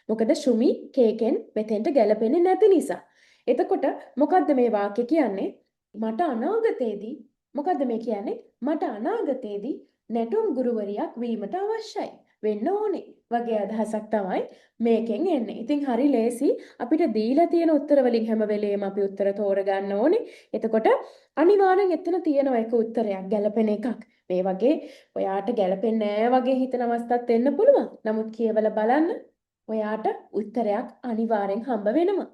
මොකද ශුමි කේකෙන් මෙතෙන්ට ගැලපෙන්නේ නැති නිසා. එතකොට මොකද්ද මේ වාක්‍ය කියන්නේ? මට අනාගතයේදී මොකද්ද මේ කියන්නේ? මට අනාගතයේදී නැටුම් ගුරුවරියක් වීමට අවශ්‍යයි. වෙන්න ඕනේ. වගේ අදහසක් තමයි මේකෙන් එන්නේ. ඉතින් හරි ලේසි අපිට දීලා තියෙන උත්තර වලින් හැම වෙලේම අපි උත්තර තෝරගන්න ඕනේ. එතකොට අනිවාර්යෙන් එතන තියෙන එක උත්තරයක් ගැලපෙන එකක්. මේ වගේ ඔයාට ගැලපෙන්නේ නැහැ වගේ හිතන අවස්ථාත් එන්න පුළුවන්. නමුත් කියවලා බලන්න ඔයාට උත්තරයක් අනිවාර්යෙන් හම්බ වෙනවා.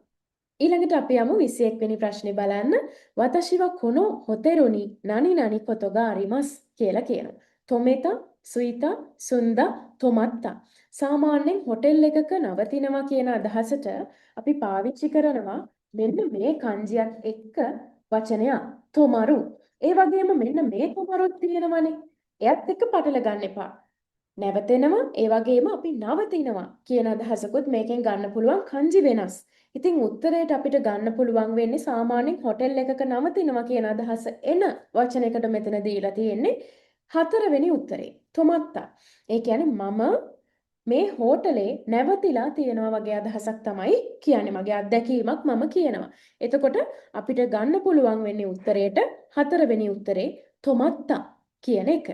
ඊළඟට අපි යමු 21 වෙනි ප්‍රශ්නේ බලන්න. වතශිව කොනෝ හොතෙරුනි නනි නනි කොතොගා අරිමස් කියලා කියනවා. තොමෙතා, සුයිතා, සුන්දා, තොමත්තා. සාමාන්‍යයෙන් හොටෙල් එකක නවතිනවා කියන අදහසට අපි පාවිච්චි කරනවා මෙන්න මේ kanjiයක් එක්ක වචනයක් තොමරු. ඒ වගේම මෙන්න මේ තොමරුත් තියෙනවනේ. එයත් එක්ක පටල ගන්න එපා. නැවතෙනවා ඒ වගේම අපි නවතිනවා කියන අදහසකුත් මේකෙන් ගන්න පුළුවන් kanji වෙනස්. ඉතින් උත්තරයට අපිට ගන්න පුළුවන් වෙන්නේ සාමාන්‍යයෙන් හොටෙල් එකක නවතිනවා කියන අදහස එන වචනයකට මෙතන දීලා තියෙන්නේ 4 වෙනි උත්තරේ. තොමත්තා. ඒ කියන්නේ මම මේ හෝටලේ නැවතිලා තියෙනවා වගේ අදහසක් තමයි කියන්නේ. මගේ අත්දැකීමක් මම කියනවා. එතකොට අපිට ගන්න පුළුවන් වෙන්නේ උත්තරයට 4 වෙනි උත්තරේ තොමත්තා කියන එක.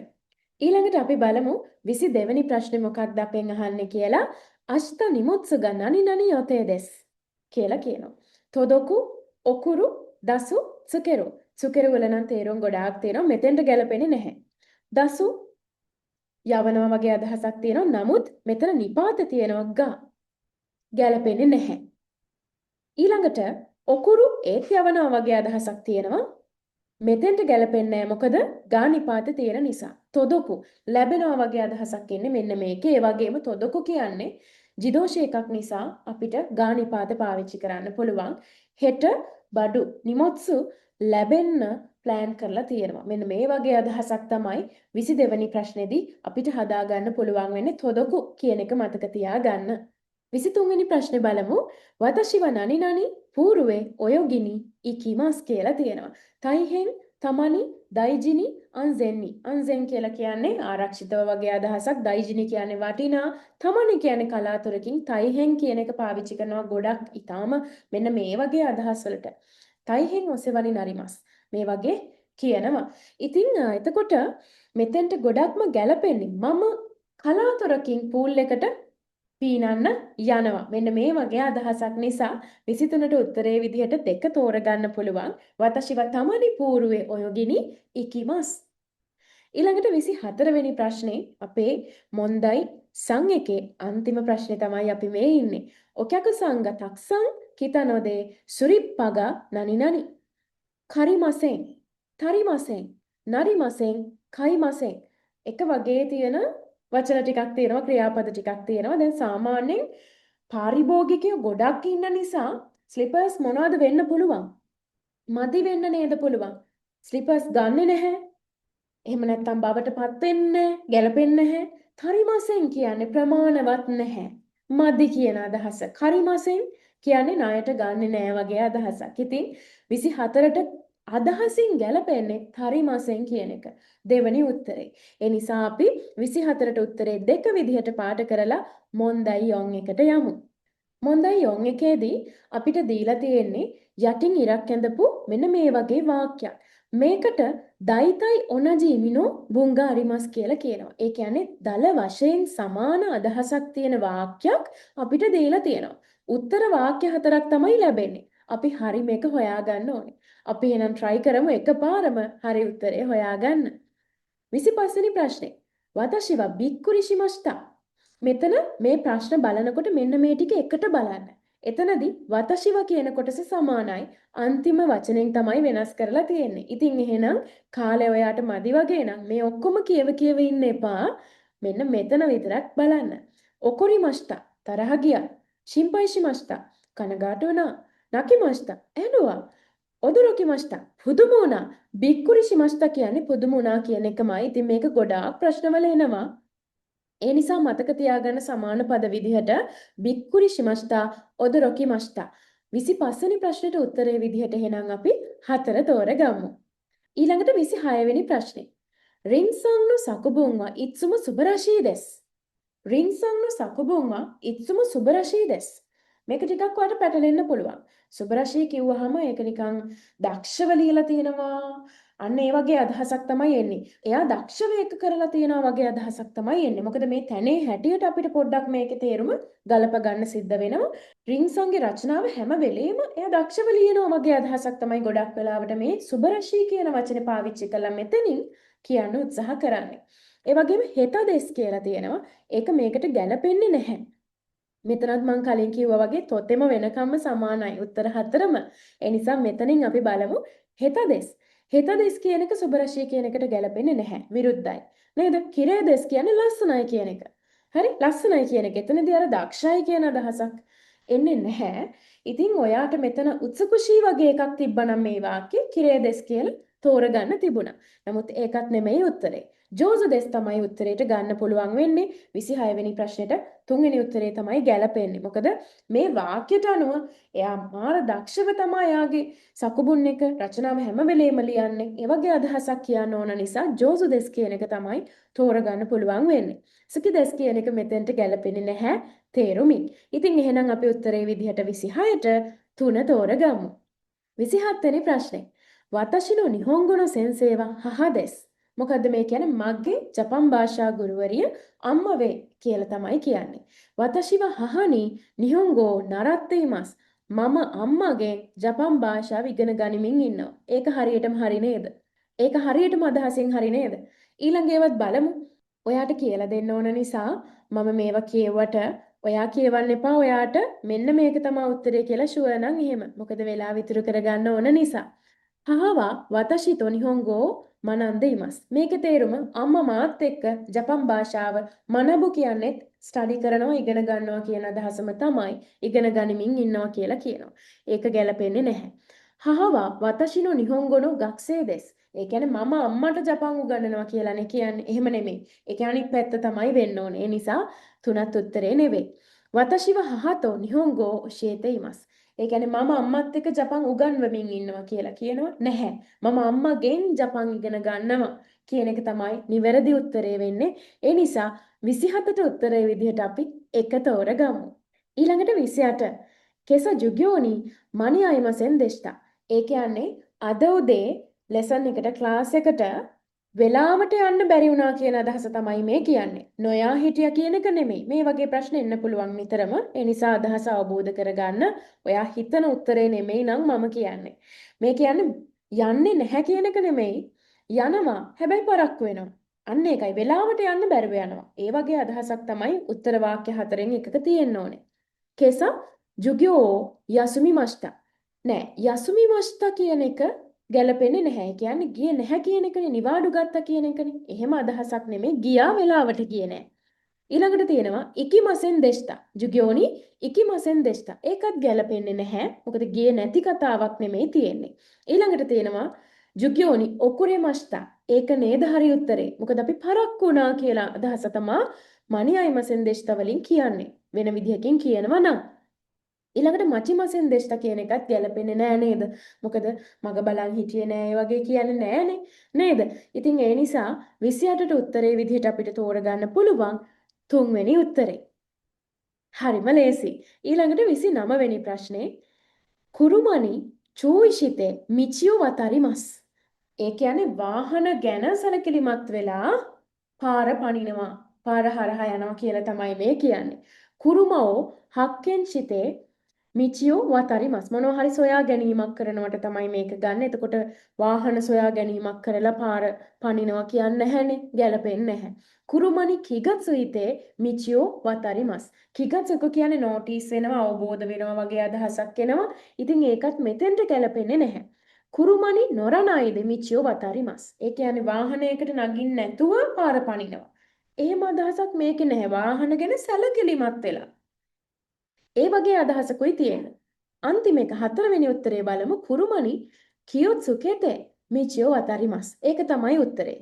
ඊළඟට අපි බලමු 22 වෙනි ප්‍රශ්නේ මොකක්ද අපෙන් අහන්නේ කියලා. අෂ්ත නිමුත්සු ගන්නනි නනි යොතේ දෙස් කියලා කියනවා. තොදොකු, ඔකුරු, දසු, සුකෙරු. සුකෙරු වල නම් තේරුම් ගොඩාක් තියෙනවා. මෙතෙන්ට ගැලපෙන්නේ නැහැ. දසු යවනවා වගේ අදහසක් තියෙනවා. නමුත් මෙතන නිපාත තියෙනවා ගා. ගැලපෙන්නේ නැහැ. ඊළඟට ඔකුරු ඒත් යවනවා වගේ අදහසක් තියෙනවා. මෙතෙන්ට ගැලපෙන්නේ නැහැ. මොකද ගා නිපාත තියෙන නිසා. තොදොකු ලැබෙනවා වගේ අදහසක් එන්නේ මෙන්න මේකේ. ඒ වගේම තොදොකු කියන්නේ ජිදෝෂ එකක් නිසා අපිට ගා නිපාත පාවිච්චි කරන්න පුළුවන්. හෙට බඩු නිමොත්සු ලැබෙන්න ප්ලෑන් කරලා තියෙනවා. මෙන්න මේ වගේ අදහසක් තමයි 22 වෙනි ප්‍රශ්නේදී අපිට හදාගන්න පුළුවන් වෙන්නේ තොදොකු කියන එක මතක තියාගන්න. 23 වෙනි ප්‍රශ්නේ බලමු. වතශිව නනි නනි පූරුවේ ඔයොගිනි ඉකිමාස් කියලා තියෙනවා. තයිහෙන් තමනි දයිජිනි අන්සෙන්නි. අන්සෙන් කියලා කියන්නේ ආරක්ෂිතව වගේ අදහසක්. දයිජිනි කියන්නේ වටිනා. තමනි කියන්නේ කලාතුරකින්. තයිහෙන් කියන එක පාවිච්චි කරනවා ගොඩක් ඊටාම මෙන්න මේ වගේ අදහස් වලට. තයිහෙන් ඔසෙවනි නරිමස්. මේ වගේ කියනවා. ඉතින් එතකොට මෙතෙන්ට ගොඩක්ම ගැලපෙන්නේ මම කලාතුරකින් පූල් එකට පීනන්න යනවා. මෙන්න මේ වගේ අදහසක් නිසා 23ට උත්තරේ විදිහට දෙක තෝරගන්න පුළුවන්. වතශිව තමනි පූරුවේ ඔයොගිනි ඉකිමස්. ඊළඟට 24 වෙනි ප්‍රශ්නේ අපේ මොන්දයි සං එකේ අන්තිම ප්‍රශ්නේ තමයි අපි මේ ඉන්නේ. ඔකැකු සංග තක්සං kita node suripaga nani nani. කරිමසෙන් තරිමසෙන් නරිමසෙන් කයිමසෙන් එක වගේ තියෙන වචන ටිකක් තියෙනවා ක්‍රියාපද ටිකක් තියෙනවා දැන් සාමාන්‍යයෙන් පාරිභෝගිකයෝ ගොඩක් ඉන්න නිසා ස්ලිපර්ස් මොනවද වෙන්න පුළුවන් මදි වෙන්න නේද පුළුවන් ස්ලිපර්ස් ගන්නෙ නැහැ එහෙම නැත්නම් බවටපත් වෙන්නේ ගැලපෙන්නේ නැහැ තරිමසෙන් කියන්නේ ප්‍රමාණවත් නැහැ මදි කියන අදහස කරිමසෙන් කියන්නේ ණයට ගන්නෙ නෑ වගේ අදහසක්. ඉතින් 24ට අදහසින් ගැලපෙන්නේ තරිමසෙන් කියන එක. දෙවැනි උත්තරේ. ඒ නිසා අපි 24ට උත්තරේ දෙක විදිහට පාට කරලා මොන්දයි යොන් එකට යමු. මොන්දයි යොන් එකේදී අපිට දීලා තියෙන්නේ යටින් ඉරක් ඇඳපු මෙන්න මේ වගේ වාක්‍යයක්. මේකට දෛතයි ඔනජීමිනෝ බුංගාරිමස් කියලා කියනවා. ඒ කියන්නේ දල වශයෙන් සමාන අදහසක් තියෙන වාක්‍යයක් අපිට දීලා තියෙනවා. උත්තර වාක්‍ය හතරක් තමයි ලැබෙන්නේ. අපි හරි මේක හොයාගන්න ඕනේ. අපි එහෙනම් try කරමු එකපාරම හරි උත්තරය හොයාගන්න. 25 වෙනි ප්‍රශ්නේ. වතශි ව බික්කුරි shimashiта. මෙතන මේ ප්‍රශ්න බලනකොට මෙන්න මේ ටික එකට බලන්න. එතනදී වතශිව කියන කොටස සමානයි. අන්තිම වචනෙන් තමයි වෙනස් කරලා තියෙන්නේ. ඉතින් එහෙනම් කාලය ඔයාට මදි වගේ නම් මේ ඔක්කොම කියව ඉන්න එපා. මෙන්න මෙතන විතරක් බලන්න. ඔකොරිමස්ටා තරහ ගියා. ශිම්පයිෂිමස්ටා කනගාටු වුණා. නකිමස්ටා ඇඬුවා. ඔදොරොකිමස්ටා පුදුම වුණා. බික්කුරිෂිමස්ටා කියන්නේ පුදුම වුණා කියන එකමයි. ඉතින් මේක ගොඩාක් ප්‍රශ්නවල එනවා. ඒ නිසා මතක තියාගන්න සමාන පද විදිහට බික්කුරි shimashiта ඔදොරොකිමස්ටා 25 වෙනි ප්‍රශ්නෙට උත්තරේ විදිහට එහෙනම් අපි 4 තෝරගමු. ඊළඟට 26 වෙනි ප්‍රශ්නේ. රින්සන් no sakubun wa itsumo subarashi desu. රින්සන් no sakubun wa itsumo subarashi desu. මේක ටිකක් ඔයාලට පැටලෙන්න පුළුවන්. සුබරශී කිව්වහම ඒක නිකන් දක්ෂව ලියලා තියෙනවා. අන්න ඒ වගේ අදහසක් තමයි එන්නේ. එයා දක්ෂව ඒක කරලා තියෙනවා වගේ අදහසක් තමයි එන්නේ. මොකද මේ තැනේ හැටියට අපිට පොඩ්ඩක් මේකේ තේරුම ගලප ගන්න සිද්ධ වෙනවා. රින්සන්ගේ රචනාව හැම වෙලේම එයා දක්ෂව ලියනවා වගේ අදහසක් තමයි ගොඩක් වෙලාවට මේ සුබරශී කියන වචනේ පාවිච්චි කළා මෙතනින් කියන්න උත්සාහ කරන්නේ. ඒ වගේම හෙතදෙස් කියලා තියෙනවා. ඒක මේකට ගැලපෙන්නේ නැහැ. මෙතනත් මම කලින් කිව්වා වගේ තොතෙම වෙනකම්ම සමානයි උත්තර හතරම. ඒ නිසා මෙතනින් අපි බලමු හෙතදෙස්. හෙතදෙස් කියන එක සුබරශී කියන එකට ගැලපෙන්නේ නැහැ. විරුද්ධයි. නේද? කිරේදෙස් කියන්නේ ලස්සනයි කියන එක. හරි? ලස්සනයි කියන එක. එතනදී අර දක්ෂයි කියන අදහසක් එන්නේ නැහැ. ඉතින් ඔයාට මෙතන උත්සකුෂී වගේ එකක් තිබ්බනම් මේ වාක්‍ය කිරේදෙස් කියලා තෝරගන්න තිබුණා. නමුත් ඒකත් නෙමෙයි උත්තරේ. ජෝසදෙස් තමයි උත්තරේට ගන්න පුළුවන් වෙන්නේ 26 වෙනි ප්‍රශ්නෙට 3 වෙනි උත්තරේ තමයි ගැලපෙන්නේ. මොකද මේ වාක්‍යයට අනුව එයා මාර දක්ෂව තමයි එයාගේ සකුබුන් එක රචනාව හැම වෙලේම ලියන්නේ. ඒ වගේ අදහසක් කියන්න ඕන නිසා ජෝසදෙස් කියන එක තමයි තෝරගන්න පුළුවන් වෙන්නේ. සුකිදෙස් කියන එක මෙතෙන්ට ගැලපෙන්නේ නැහැ තේරුමින්. ඉතින් එහෙනම් අපි උත්තරේ විදිහට 26ට 3 තෝරගමු. 27 වෙනි ප්‍රශ්නේ. වතශිනෝ නිහොංගොනෝ සෙන්සේව හහදෙස්. මොකද්ද මේ කියන්නේ? මගේ ජපන් භාෂා ගුරුවරිය අම්ම වේ කියලා තමයි කියන්නේ. වතශිව හහනි නිහොංගෝ නරත්තේමස්. මම අම්මගේ ජපන් භාෂාව ඉගෙන ගනිමින් ඉන්නවා. ඒක හරියටම හරි නේද? ඒක හරියටම අදහසින් හරි නේද? ඊළඟ ඒවත් බලමු. ඔයාට කියලා දෙන්න ඕන නිසා මම මේවා කියුවට ඔයා කියවන්න එපා. ඔයාට මෙන්න මේක තමයි උත්තරේ කියලා ෂුවර් නම් එහෙම. මොකද වෙලාව ඉතුරු කරගන්න ඕන නිසා. හහවා වතශිතෝ නිහොංගෝ මනන්දෙයිමස්. මේකේ තේරුම අම්මා මාත් එක්ක ජපන් භාෂාව මනබු කියන්නේ ස්ටඩි කරනවා ඉගෙන ගන්නවා කියන අදහසම තමයි ඉගෙන ගනිමින් ඉන්නවා කියලා කියනවා. ඒක ගැලපෙන්නේ නැහැ. හහවා වතශිනෝ නිහොංගොනෝ ගක්සේදෙස්. ඒ කියන්නේ මම අම්මට ජපන් උගන්වනවා කියලානේ කියන්නේ. එහෙම නෙමෙයි. ඒක අනිත් පැත්ත තමයි වෙන්න ඕනේ. ඒ නිසා තුනත් උත්තරේ නෙවෙයි. වතශිව හහතෝ නිහොංගෝ ඔෂියතෙයිමස්. ඒ කියන්නේ මම අම්මත් එක්ක ජපන් උගන්වමින් ඉන්නවා කියලා කියනවා නැහැ. මම අම්මගෙන් ජපන් ඉගෙන ගන්නවා කියන එක තමයි නිවැරදි උත්තරේ වෙන්නේ. ඒ නිසා 27ට උත්තරේ විදිහට අපි එක තෝරගමු. ඊළඟට 28. කෙස ජුග්‍යෝනි මනි අයිමසෙන් දෙෂ්ටා. ඒ කියන්නේ අද උදේ ලෙසන් එකට ක්ලාස් එකට වෙලාවට යන්න බැරි වුණා කියන අදහස තමයි මේ කියන්නේ. නොයා හිටියා කියන එක නෙමෙයි. මේ වගේ ප්‍රශ්න එන්න පුළුවන් නිතරම. ඒ නිසා අදහස අවබෝධ කරගන්න ඔයා හිතන උත්තරේ නෙමෙයි නම් මම කියන්නේ. මේ කියන්නේ යන්නේ නැහැ කියන එක නෙමෙයි. යනවා. හැබැයි පරක්කු වෙනවා. අන්න ඒකයි වෙලාවට යන්න බැරුව යනවා. ඒ වගේ අදහසක් තමයි උත්තර වාක්‍ය හතරෙන් එකක තියෙන්න ඕනේ. කෙස ජුගියෝ යසුමි මස්තා. නෑ යසුමි මස්තා කියන එක ගැලපෙන්නේ නැහැ. ඒ කියන්නේ ගියේ නැහැ කියන එකනේ නිවාඩු ගත්තා කියන එකනේ. එහෙම අදහසක් නෙමෙයි ගියා වෙලාවට ගියේ නෑ. ඊළඟට තියෙනවා ඉකිමසෙන් දෙෂ්තා. ජුගියෝනි ඉකිමසෙන් දෙෂ්තා. ඒකත් ගැලපෙන්නේ නැහැ. මොකද ගියේ නැති කතාවක් නෙමෙයි තියෙන්නේ. ඊළඟට තියෙනවා ජුගියෝනි ඔකුරෙමස්තා. ඒක නේද හරි උත්තරේ. මොකද අපි පරක්කු වුණා කියලා අදහස තමයි මණි අයිමසෙන් දෙෂ්තා වලින් කියන්නේ. වෙන විදිහකින් කියනවා නම් ඊළඟට මචිමසෙන් දෙෂ්තා කියන එකත් ගැලපෙන්නේ නෑ නේද? මොකද මග බලන් හිටියේ නෑ ඒ වගේ කියන්නේ නෑනේ. නේද? ඉතින් ඒ නිසා 28ට උත්තරේ විදිහට අපිට තෝරගන්න පුළුවන් තුන්වෙනි උත්තරේ. හරිම ලේසි. ඊළඟට 29 වෙනි ප්‍රශ්නේ කුරුමනි චූයිෂිතේ මිචියෝ වතරිමස්. ඒ කියන්නේ වාහන ගැන සැලකිලිමත් වෙලා පාර පනිනවා. පාර හරහා යනවා කියලා තමයි මේ කියන්නේ. කුරුමෝ හක්කෙන් සිතේ මිචියෝ වතරිමස් මොනවා හරි සොයා ගැනීමක් කරනවට තමයි මේක ගන්න. එතකොට වාහන සොයා ගැනීමක් කරලා පාර පනිනවා කියන්නේ නැහැනේ. ගැලපෙන්නේ නැහැ. කුරුමනි කිගත්සුයිතේ මිචියෝ වතරිමස්. කිගත්සුක කියන්නේ නෝටිස් වෙනවා, අවබෝධ වෙනවා වගේ අදහසක් එනවා. ඉතින් ඒකත් මෙතෙන්ට ගැලපෙන්නේ නැහැ. කුරුමනි නොරනායිද මිචියෝ වතරිමස්. ඒ කියන්නේ වාහනයකට නගින්න නැතුව පාර පනිනවා. එහෙම අදහසක් මේකේ නැහැ. වාහන ගැන සැලකිලිමත් වෙලා. ඒ වගේ අදහසකුයි තියෙන්නේ. අන්තිම එක හතරවෙනි උත්තරේ බලමු කුරුමනි කියොත්සුකෙතේ මිචියෝ වතරිමස්. ඒක තමයි උත්තරේ.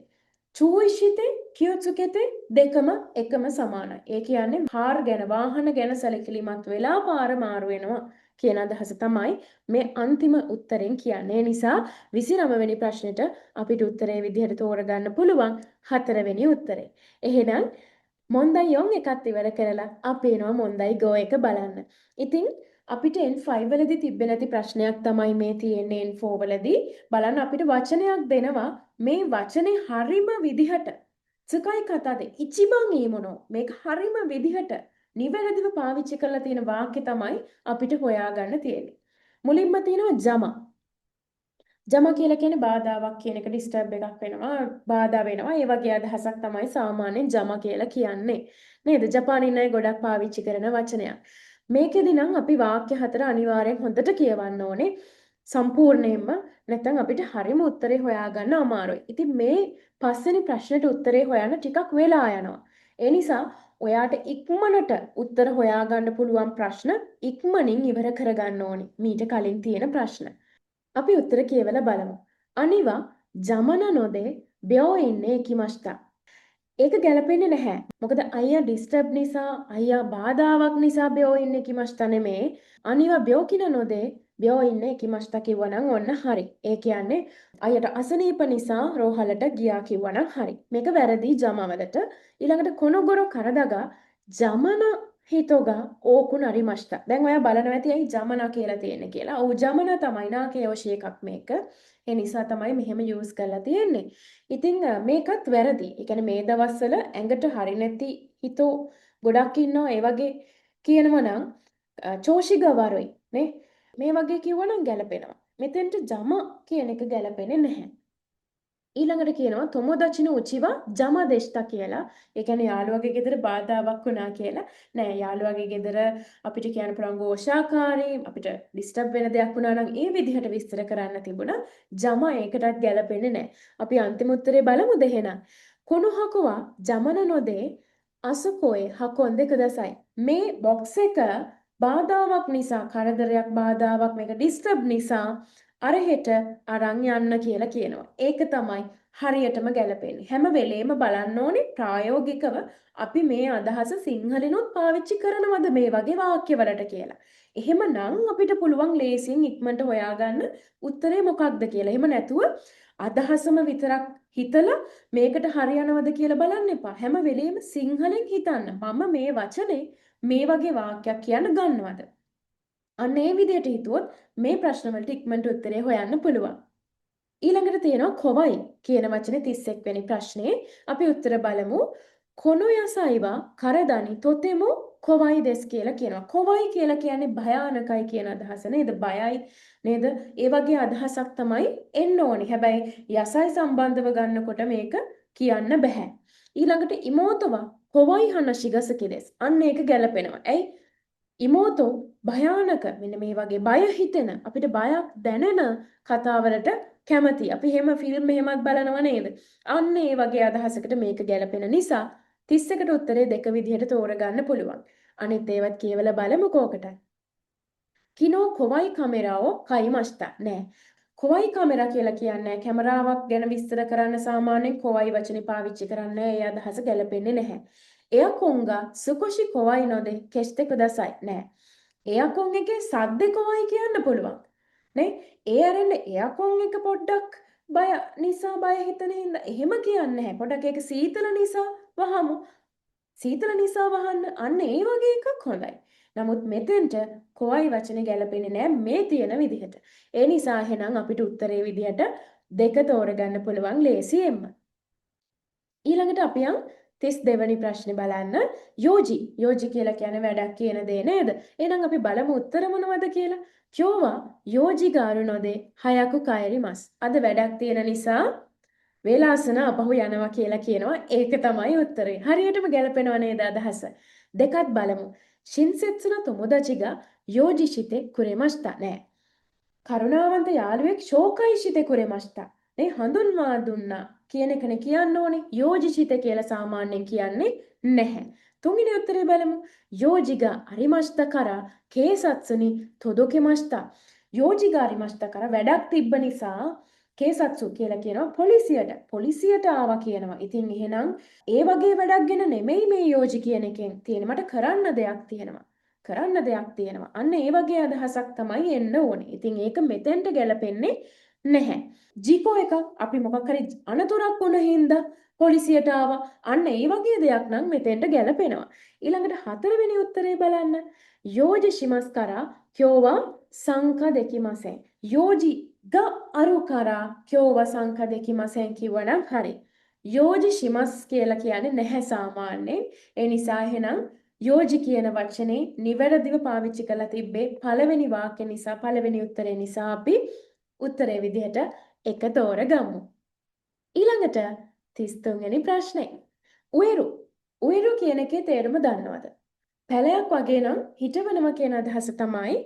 චූයිෂිතේ කියොත්සුකෙතේ දෙකම එකම සමානයි. ඒ කියන්නේ කාර් ගැන වාහන ගැන සැලකිලිමත් වෙලා පාර මාරු වෙනවා කියන අදහස තමයි මේ අන්තිම උත්තරෙන් කියන්නේ. ඒ නිසා 29 වෙනි ප්‍රශ්නෙට අපිට උත්තරේ විදිහට තෝරගන්න පුළුවන් හතරවෙනි උත්තරේ. එහෙනම් මොන්දයි යොන් එකත් ඉවර කරලා අපි එනවා මොන්දයි ගෝ එක බලන්න. ඉතින් අපිට N5 වලදී තිබ්බේ නැති ප්‍රශ්නයක් තමයි මේ තියෙන්නේ N4 වලදී. බලන්න අපිට වචනයක් දෙනවා. මේ වචනේ හරිම විදිහට සුකයි කතාද ඉචිබන් ඊමොනෝ මේක හරිම විදිහට නිවැරදිව පාවිච්චි කරලා තියෙන වාක්‍ය තමයි අපිට හොයාගන්න තියෙන්නේ. මුලින්ම තියෙනවා ජම. ජම කියලා කියන්නේ බාධාවක් කියන එක ඩිස්ටර්බ් එකක් වෙනවා බාධා වෙනවා ඒ වගේ අදහසක් තමයි සාමාන්‍යයෙන් ජම කියලා කියන්නේ නේද ජපානින් අය ගොඩක් පාවිච්චි කරන වචනයක් මේකෙදි නම් අපි වාක්‍ය හතර අනිවාර්යෙන් හොඳට කියවන්න ඕනේ සම්පූර්ණයෙන්ම නැත්නම් අපිට හරිම උත්තරේ හොයාගන්න අමාරුයි. ඉතින් මේ පස්වෙනි ප්‍රශ්නෙට උත්තරේ හොයන්න ටිකක් වෙලා යනවා. ඒ නිසා ඔයාට ඉක්මනට උත්තර හොයාගන්න පුළුවන් ප්‍රශ්න ඉක්මනින් ඉවර කරගන්න ඕනේ. මීට කලින් තියෙන ප්‍රශ්න. අපි උත්තර කියවලා බලමු. අනිවා ජමන නොදේ බ්‍යෝ ඉන්නේ කිමස්තා. ඒක ගැලපෙන්නේ නැහැ. මොකද අයියා ඩිස්ටර්බ් නිසා, අයියා බාධාවක් නිසා බ්‍යෝ ඉන්නේ කිමස්තා නෙමේ. අනිවා බ්‍යෝ කින නොදේ බ්‍යෝ ඉන්නේ කිමස්තා කිව්වනම් ඔන්න හරි. ඒ කියන්නේ අයියට අසනීප නිසා රෝහලට ගියා කිව්වනම් හරි. මේක වැරදි ජමවලට. ඊළඟට කොනගොරෝ කරදගා ජමන හිතෝගා ඕකු නරිමස්තා. දැන් ඔයා බලනවා ඇති ඇයි ජමනා කියලා තියෙන්නේ කියලා. ඔව් ජමනා තමයි නාකේයෝෂි එකක් මේක. ඒ නිසා තමයි මෙහෙම යූස් කරලා තියෙන්නේ. ඉතින් මේකත් වැරදි. ඒ කියන්නේ මේ දවස්වල ඇඟට හරි නැති හිතෝ ගොඩක් ඉන්නවා. ඒ වගේ කියනවා නම් චෝෂිගවරුයි නේ. මේ වගේ කිව්වනම් ගැලපෙනවා. මෙතෙන්ට ජම කියන එක ගැලපෙන්නේ නැහැ. ඊළඟට කියනවා තොමොදචින උචිවා ජම දෙෂ්තා කියලා. ඒ කියන්නේ යාළුවගේ ගෙදර බාධාවක් වුණා කියලා. නෑ යාළුවගේ ගෙදර අපිට කියන්න පුළුවන් ഘോഷාකාරී අපිට ඩිස්ටර්බ් වෙන දෙයක් වුණා නම් ඒ විදිහට විස්තර කරන්න තිබුණා. ජම ඒකටත් ගැලපෙන්නේ නෑ. අපි අන්තිම උත්තරේ බලමුද එහෙනම්. කොනුහකුවා ජමන නොදේ අසුකෝයේ හකොන් දෙක දසයි. මේ බොක්ස් එක බාධාවක් නිසා කරදරයක් බාධාවක් මේක ඩිස්ටර්බ් නිසා අරහෙට අරන් යන්න කියලා කියනවා. ඒක තමයි හරියටම ගැලපෙන්නේ. හැම වෙලේම බලන්න ඕනේ ප්‍රායෝගිකව අපි මේ අදහස සිංහලෙනුත් පාවිච්චි කරනවද මේ වගේ වාක්‍යවලට කියලා. එහෙමනම් අපිට පුළුවන් ලේසියෙන් ඉක්මනට හොයාගන්න උත්තරේ මොකක්ද කියලා. එහෙම නැතුව අදහසම විතරක් හිතලා මේකට හරියනවද කියලා බලන්න එපා. හැම වෙලේම සිංහලෙන් හිතන්න. මම මේ වචනේ මේ වගේ වාක්‍යයක් කියන්න ගන්නවද? අන්න ඒ විදිහට හිතුවොත් මේ ප්‍රශ්න වලට ඉක්මනට උත්තරේ හොයන්න පුළුවන්. ඊළඟට තියෙනවා කොවයි කියන වචනේ 31 වෙනි ප්‍රශ්නේ. අපි උත්තර බලමු. කොනොයසයිවා කරදනි තොතෙමු කොවයි දෙස් කියලා කියනවා. කොවයි කියලා කියන්නේ භයානකයි කියන අදහස නේද? බයයි නේද? ඒ වගේ අදහසක් තමයි එන්න ඕනේ. හැබැයි යසයි සම්බන්ධව ගන්නකොට මේක කියන්න බෑ. ඊළඟට ඉමෝතවා කොවයි හනශිගසකෙදස්. අන්න ඒක ගැලපෙනවා. ඇයි? ඉමෝතෝ භයානක මෙන්න මේ වගේ බය හිතෙන අපිට බයක් දැනෙන කතාවලට කැමති. අපි එහෙම ෆිල්ම් එහෙමත් බලනව නේද? අන්න ඒ වගේ අදහසකට මේක ගැලපෙන නිසා 31ට උත්තරේ දෙක විදිහට තෝරගන්න පුළුවන්. අනිත් ඒවත් කියවලා බලමු කෝකට. කිනෝ කොවයි කැමරාව කයිමස්තා නෑ. කොවයි කැමරා කියලා කියන්නේ කැමරාවක් ගැන විස්තර කරන්න සාමාන්‍යයෙන් කොවයි වචනේ පාවිච්චි කරන්නේ ඒ අදහස ගැලපෙන්නේ නැහැ. එයාකොන්ගා සුකොෂි කොවයි නොදේ කෙස්තෙ කුදසයි නෑ. එයාකොන් එකේ සද්දේ කොවයි කියන්න පුළුවන්. නේ? ඒ අරන්න එයාකොන් එක පොඩ්ඩක් බය නිසා බය හිතන හින්දා එහෙම කියන්නේ නැහැ. පොඩ්ඩක් ඒක සීතල නිසා වහමු. සීතල නිසා වහන්න අන්න ඒ වගේ එකක් හොඳයි. නමුත් මෙතෙන්ට කොයි වචනේ ගැලපෙන්නේ නැහැ මේ තියෙන විදිහට. ඒ නිසා එහෙනම් අපිට උත්තරේ විදිහට දෙක තෝරගන්න පුළුවන් ලේසියෙන්ම. ඊළඟට අපි යන් 32 වෙනි ප්‍රශ්නේ බලන්න. යෝජි කියලා කියන්නේ වැඩක් කියන දේ නේද? එහෙනම් අපි බලමු උත්තර මොනවද කියලා. කියෝවා යෝජි ගාරු නොදේ හයකු කයරිමස්. අද වැඩක් තියෙන නිසා වේලාසන අපහු යනවා කියලා කියනවා. ඒක තමයි උත්තරේ. හරියටම ගැලපෙනව නේද අදහස? දෙකත් බලමු. ಶಿನ್ಸೆಟ್ಸುನ ತೊಮೊದಾಚಿಗ ಯೋಜಿಸಿತೆ ಕುರೆಮಷ್ಟ නෑ. කරුණාවන්ත යාළුවෙක් ශෝකයිසිත කුරෙමස්ත. නේ හඳුන්වා දුන්නා කියන එකනේ කියන්න ඕනේ. යෝජිසිත කියලා සාමාන්‍යයෙන් කියන්නේ නැහැ. තුන්වෙනි උත්තරේ බලමු. යෝජිගා අරිමස්ත කරා කේසත්සුනි තොදොකෙමස්ත. යෝජිගා අරිමස්ත කරා වැඩක් තිබ්බ නිසා කේසත්සු කියලා කියනවා පොලිසියට ආවා කියනවා. ඉතින් එහෙනම් ඒ වගේ වැඩක් ගැන නෙමෙයි මේ යෝජි කියන එකෙන් තියෙන මට කරන්න දෙයක් තියෙනවා. අන්න ඒ වගේ අදහසක් තමයි එන්න ඕනේ. ඉතින් ඒක මෙතෙන්ට ගැලපෙන්නේ නැහැ. ජිකෝ එකක් අපි මොකක් හරි අනතුරක් වුණ හින්දා පොලිසියට ආවා. අන්න ඒ වගේ දෙයක් නම් මෙතෙන්ට ගැලපෙනවා. ඊළඟට හතරවෙනි උත්තරේ බලන්න. යෝජි shimaskara kyowa sanka dekimasen. යෝජි ಗ අරුකරා කියෝව සංඛ දෙකිමසෙන් කිව්වනම් හරි. යෝජි shimas කියලා කියන්නේ නැහැ සාමාන්‍යයෙන්. ඒ නිසා එහෙනම් යෝජි කියන වචනේ නිවැරදිව පාවිච්චි කරලා තිබ්බේ පළවෙනි වාක්‍ය නිසා පළවෙනි උත්තරේ නිසා අපි උත්තරේ විදිහට එක තෝරගමු. ඊළඟට 33 වෙනි ප්‍රශ්නේ. උයරු කියන එකේ තේරුම දන්නවද? පැලයක් වගේ නම් හිටවනවා කියන අදහස තමයි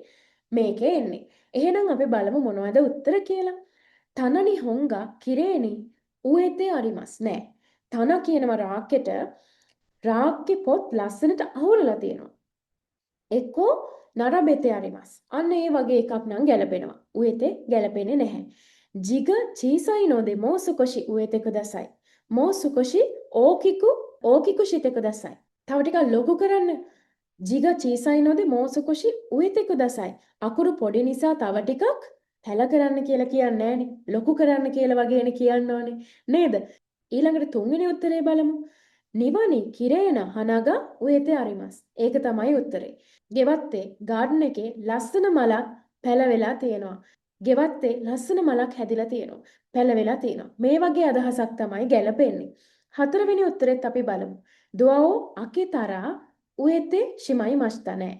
මේකේ එන්නේ. එහෙනම් අපි බලමු මොනවද උත්තර කියලා. තනනි හොංගා කිරේනි උයතේ අරිමස් නෑ. තන කියනවා රාක්කෙට රාක්කේ පොත් ලස්සනට අහුරලා තියෙනවා. එක්කෝ නරබෙතේ අරිමස්. අන්න ඒ වගේ එකක් නම් ගැලපෙනවා. උයතේ ගැලපෙන්නේ නැහැ. ජිග චීසයි නොදේ මෝසුකොෂි උයතේ කුදසයි. මෝසුකොෂි ඕකිකු ශිතේ කුදසයි. තව ටිකක් ලොකු කරන්න. ජිග චීසයි නොදේ මෝසුකොෂි උයතේ කුදසයි. අකුරු පොඩි නිසා තව ටිකක් පැල කරන්න කියලා කියන්නේ නෑනේ. ලොකු කරන්න කියලා වගේනේ කියන්න ඕනේ. නේද? ඊළඟට තුන්වෙනි උත්තරේ බලමු. නිවනි කිරේන හනග උයතේ අරිමස්. ඒක තමයි උත්තරේ. ගෙවත්තේ ගාඩන් එකේ ලස්සන මලක් පැලවෙලා තියෙනවා. ගෙවත්තේ ලස්සන මලක් හැදිලා තියෙනවා. පැලවෙලා තියෙනවා. මේ වගේ අදහසක් තමයි ගැලපෙන්නේ. හතරවෙනි උත්තරෙත් අපි බලමු. දුවෝ අකිතරා උයතේ shiමයි මස්ත නෑ.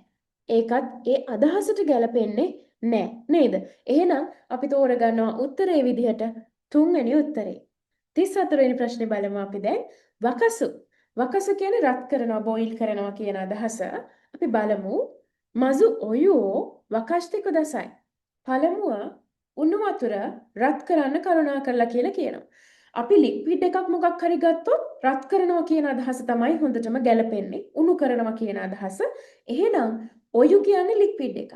ඒකත් ඒ අදහසට ගැලපෙන්නේ නෑ නේද? එහෙනම් අපි තෝරගන්නවා උත්තරේ විදිහට තුන්වෙනි උත්තරේ. 34 වෙනි ප්‍රශ්නේ බලමු අපි දැන්. වකසු කියන්නේ රත් කරනවා බොයිල් කරනවා කියන අදහස. අපි බලමු. මසු ඔයෝ වකෂ්ටි කුදසයි. පළමුව උණු වතුර රත් කරන්න කරුණා කරලා කියලා කියනවා. අපි ලික්විඩ් එකක් මොකක් හරි ගත්තොත් රත් කරනවා කියන අදහස තමයි හොඳටම ගැලපෙන්නේ. උණු කරනවා කියන අදහස. එහෙනම් ඔයු කියන්නේ ලික්විඩ් එකක්.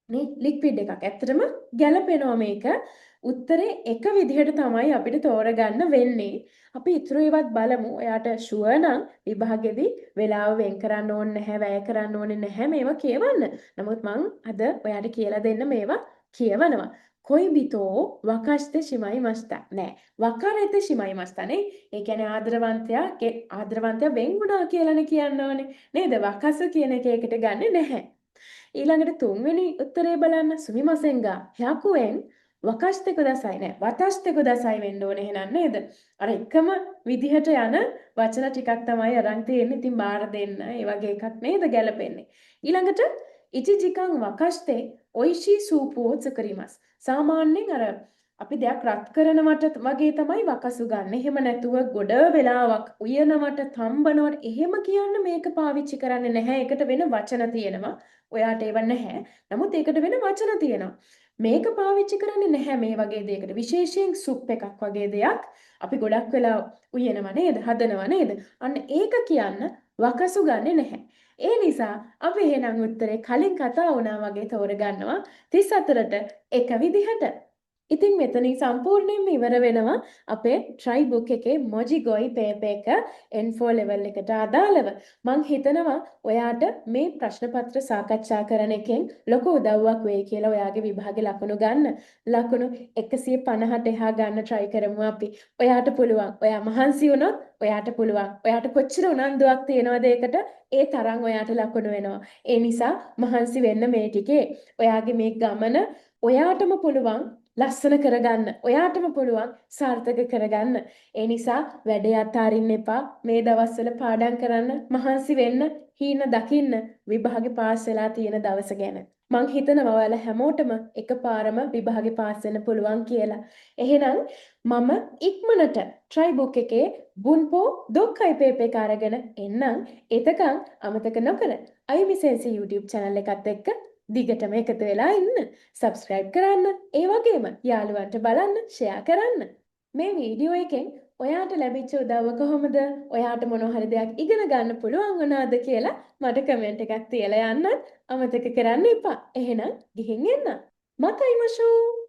නේ ලික්විඩ් එකක්. ඇත්තටම ගැලපෙනවා මේක. උත්තරේ එක විදිහට තමයි අපිට තෝරගන්න වෙන්නේ. අපි ඉතුරු ඒවත් බලමු. එයාට ෂුවර් නම් විභාගෙදී වෙලාව වෙන් කරන්න ඕනේ නැහැ, වැය කරන්න ඕනේ නැහැ මේවා කියවන්න. නමුත් මං අද ඔයාට කියලා දෙන්න මේවා කියවනවා. කොයි බිතෝ වකෂ්ත shiමයි මස්ත නෑ. වකරෙත shiමයි මස්ත නේ. ඒ කියන්නේ ආදරවන්තයා වෙන් වුණා කියලානේ කියන්න ඕනේ. නේද? වකසු කියන එක ඒකට ගන්නෙ නැහැ. ඊළඟට තුන්වෙනි උත්තරේ බලන්න. සුමිමසෙන්ගා හ්‍යාකුවෙන් වකෂ්තෙ කුදසයි නෑ. වතෂ්තෙ කුදසයි වෙන්න ඕනේ එහෙනම් නේද? අර එකම විදිහට යන වචන ටිකක් තමයි අරන් තියෙන්නේ. ඉතින් බාර දෙන්න. ඒ වගේ එකක් නේද ගැලපෙන්නේ. ඊළඟට ඉචිජිකන් වකෂ්තේ ඔයිෂි සූපෝ සකරිමස්. සාමාන්‍යයෙන් අර අපි දෙයක් රත් කරනවට වගේ තමයි වකසු ගන්න. එහෙම නැතුව ගොඩ වෙලාවක් උයනවට තම්බනවට එහෙම කියන්න මේක පාවිච්චි කරන්නේ නැහැ. ඒකට වෙන වචන තියෙනවා. ඔයාට ඒව නැහැ. නමුත් ඒකට වෙන වචන තියෙනවා. මේක පාවිච්චි කරන්නේ නැහැ මේ වගේ දෙයකට. විශේෂයෙන් සුප් එකක් වගේ දෙයක් අපි ගොඩක් වෙලා උයනවා නේද? හදනවා නේද? අන්න ඒක කියන්න වකසු ගන්නෙ නැහැ. ඒ නිසා අපි එහෙනම් උත්තරේ කලින් කතා වුණා වගේ තෝරගන්නවා 34ට එක විදිහට. ඉතින් මෙතනින් සම්පූර්ණයෙන්ම ඉවර වෙනවා අපේ try book එකේ මොජිගොයි paper එක N4 level එකට අදාළව. මං හිතනවා ඔයාට මේ ප්‍රශ්න පත්‍ර සාකච්ඡා කරන එකෙන් ලොකු උදව්වක් වෙයි කියලා. ඔයාගේ විභාගේ ලකුණු ගන්න. ලකුණු 150ට එහා ගන්න try කරමු අපි. ඔයාට පුළුවන්. ඔයා මහන්සි වුණොත් ඔයාට පුළුවන්. ඔයාට කොච්චර උනන්දුවක් තියෙනවද ඒකට? ඒ තරම් ඔයාට ලකුණු වෙනවා. ඒ නිසා මහන්සි වෙන්න මේ ටිකේ. ඔයාගේ මේ ගමන ඔයාටම පුළුවන් ලස්සන කරගන්න. ඔයාටම පුළුවන් සාර්ථක කරගන්න. ඒ නිසා වැඩේ අතාරින්න එපා. මේ දවස්වල පාඩම් කරන්න, මහන්සි වෙන්න, හීන දකින්න විභාගේ පාස් වෙලා තියෙන දවස ගැන. මං හිතනවා ඔයාලා හැමෝටම එකපාරම විභාගේ පාස් වෙන්න පුළුවන් කියලා. එහෙනම් මම ඉක්මනට try book එකේ බුන්පෝ දොක්කයි පේපේ එක අරගෙන එන්නම්. එතකන් අමතක නොකර අයිමිසෙන්සි YouTube channel එකත් එක්ක දිගටම එකතු වෙලා ඉන්න. subscribe කරන්න. ඒ වගේම යාළුවන්ට බලන්න, share කරන්න. මේ වීඩියෝ එකෙන් ඔයාට ලැබිච්ච උදව්ව කොහොමද? ඔයාට මොන හරි දෙයක් ඉගෙන ගන්න පුළුවන් වුණාද කියලා මට කමෙන්ට් එකක් තියලා යන්න අමතක කරන්න එපා. එහෙනම් ගිහින් එන්න. මතයි මෂෝ.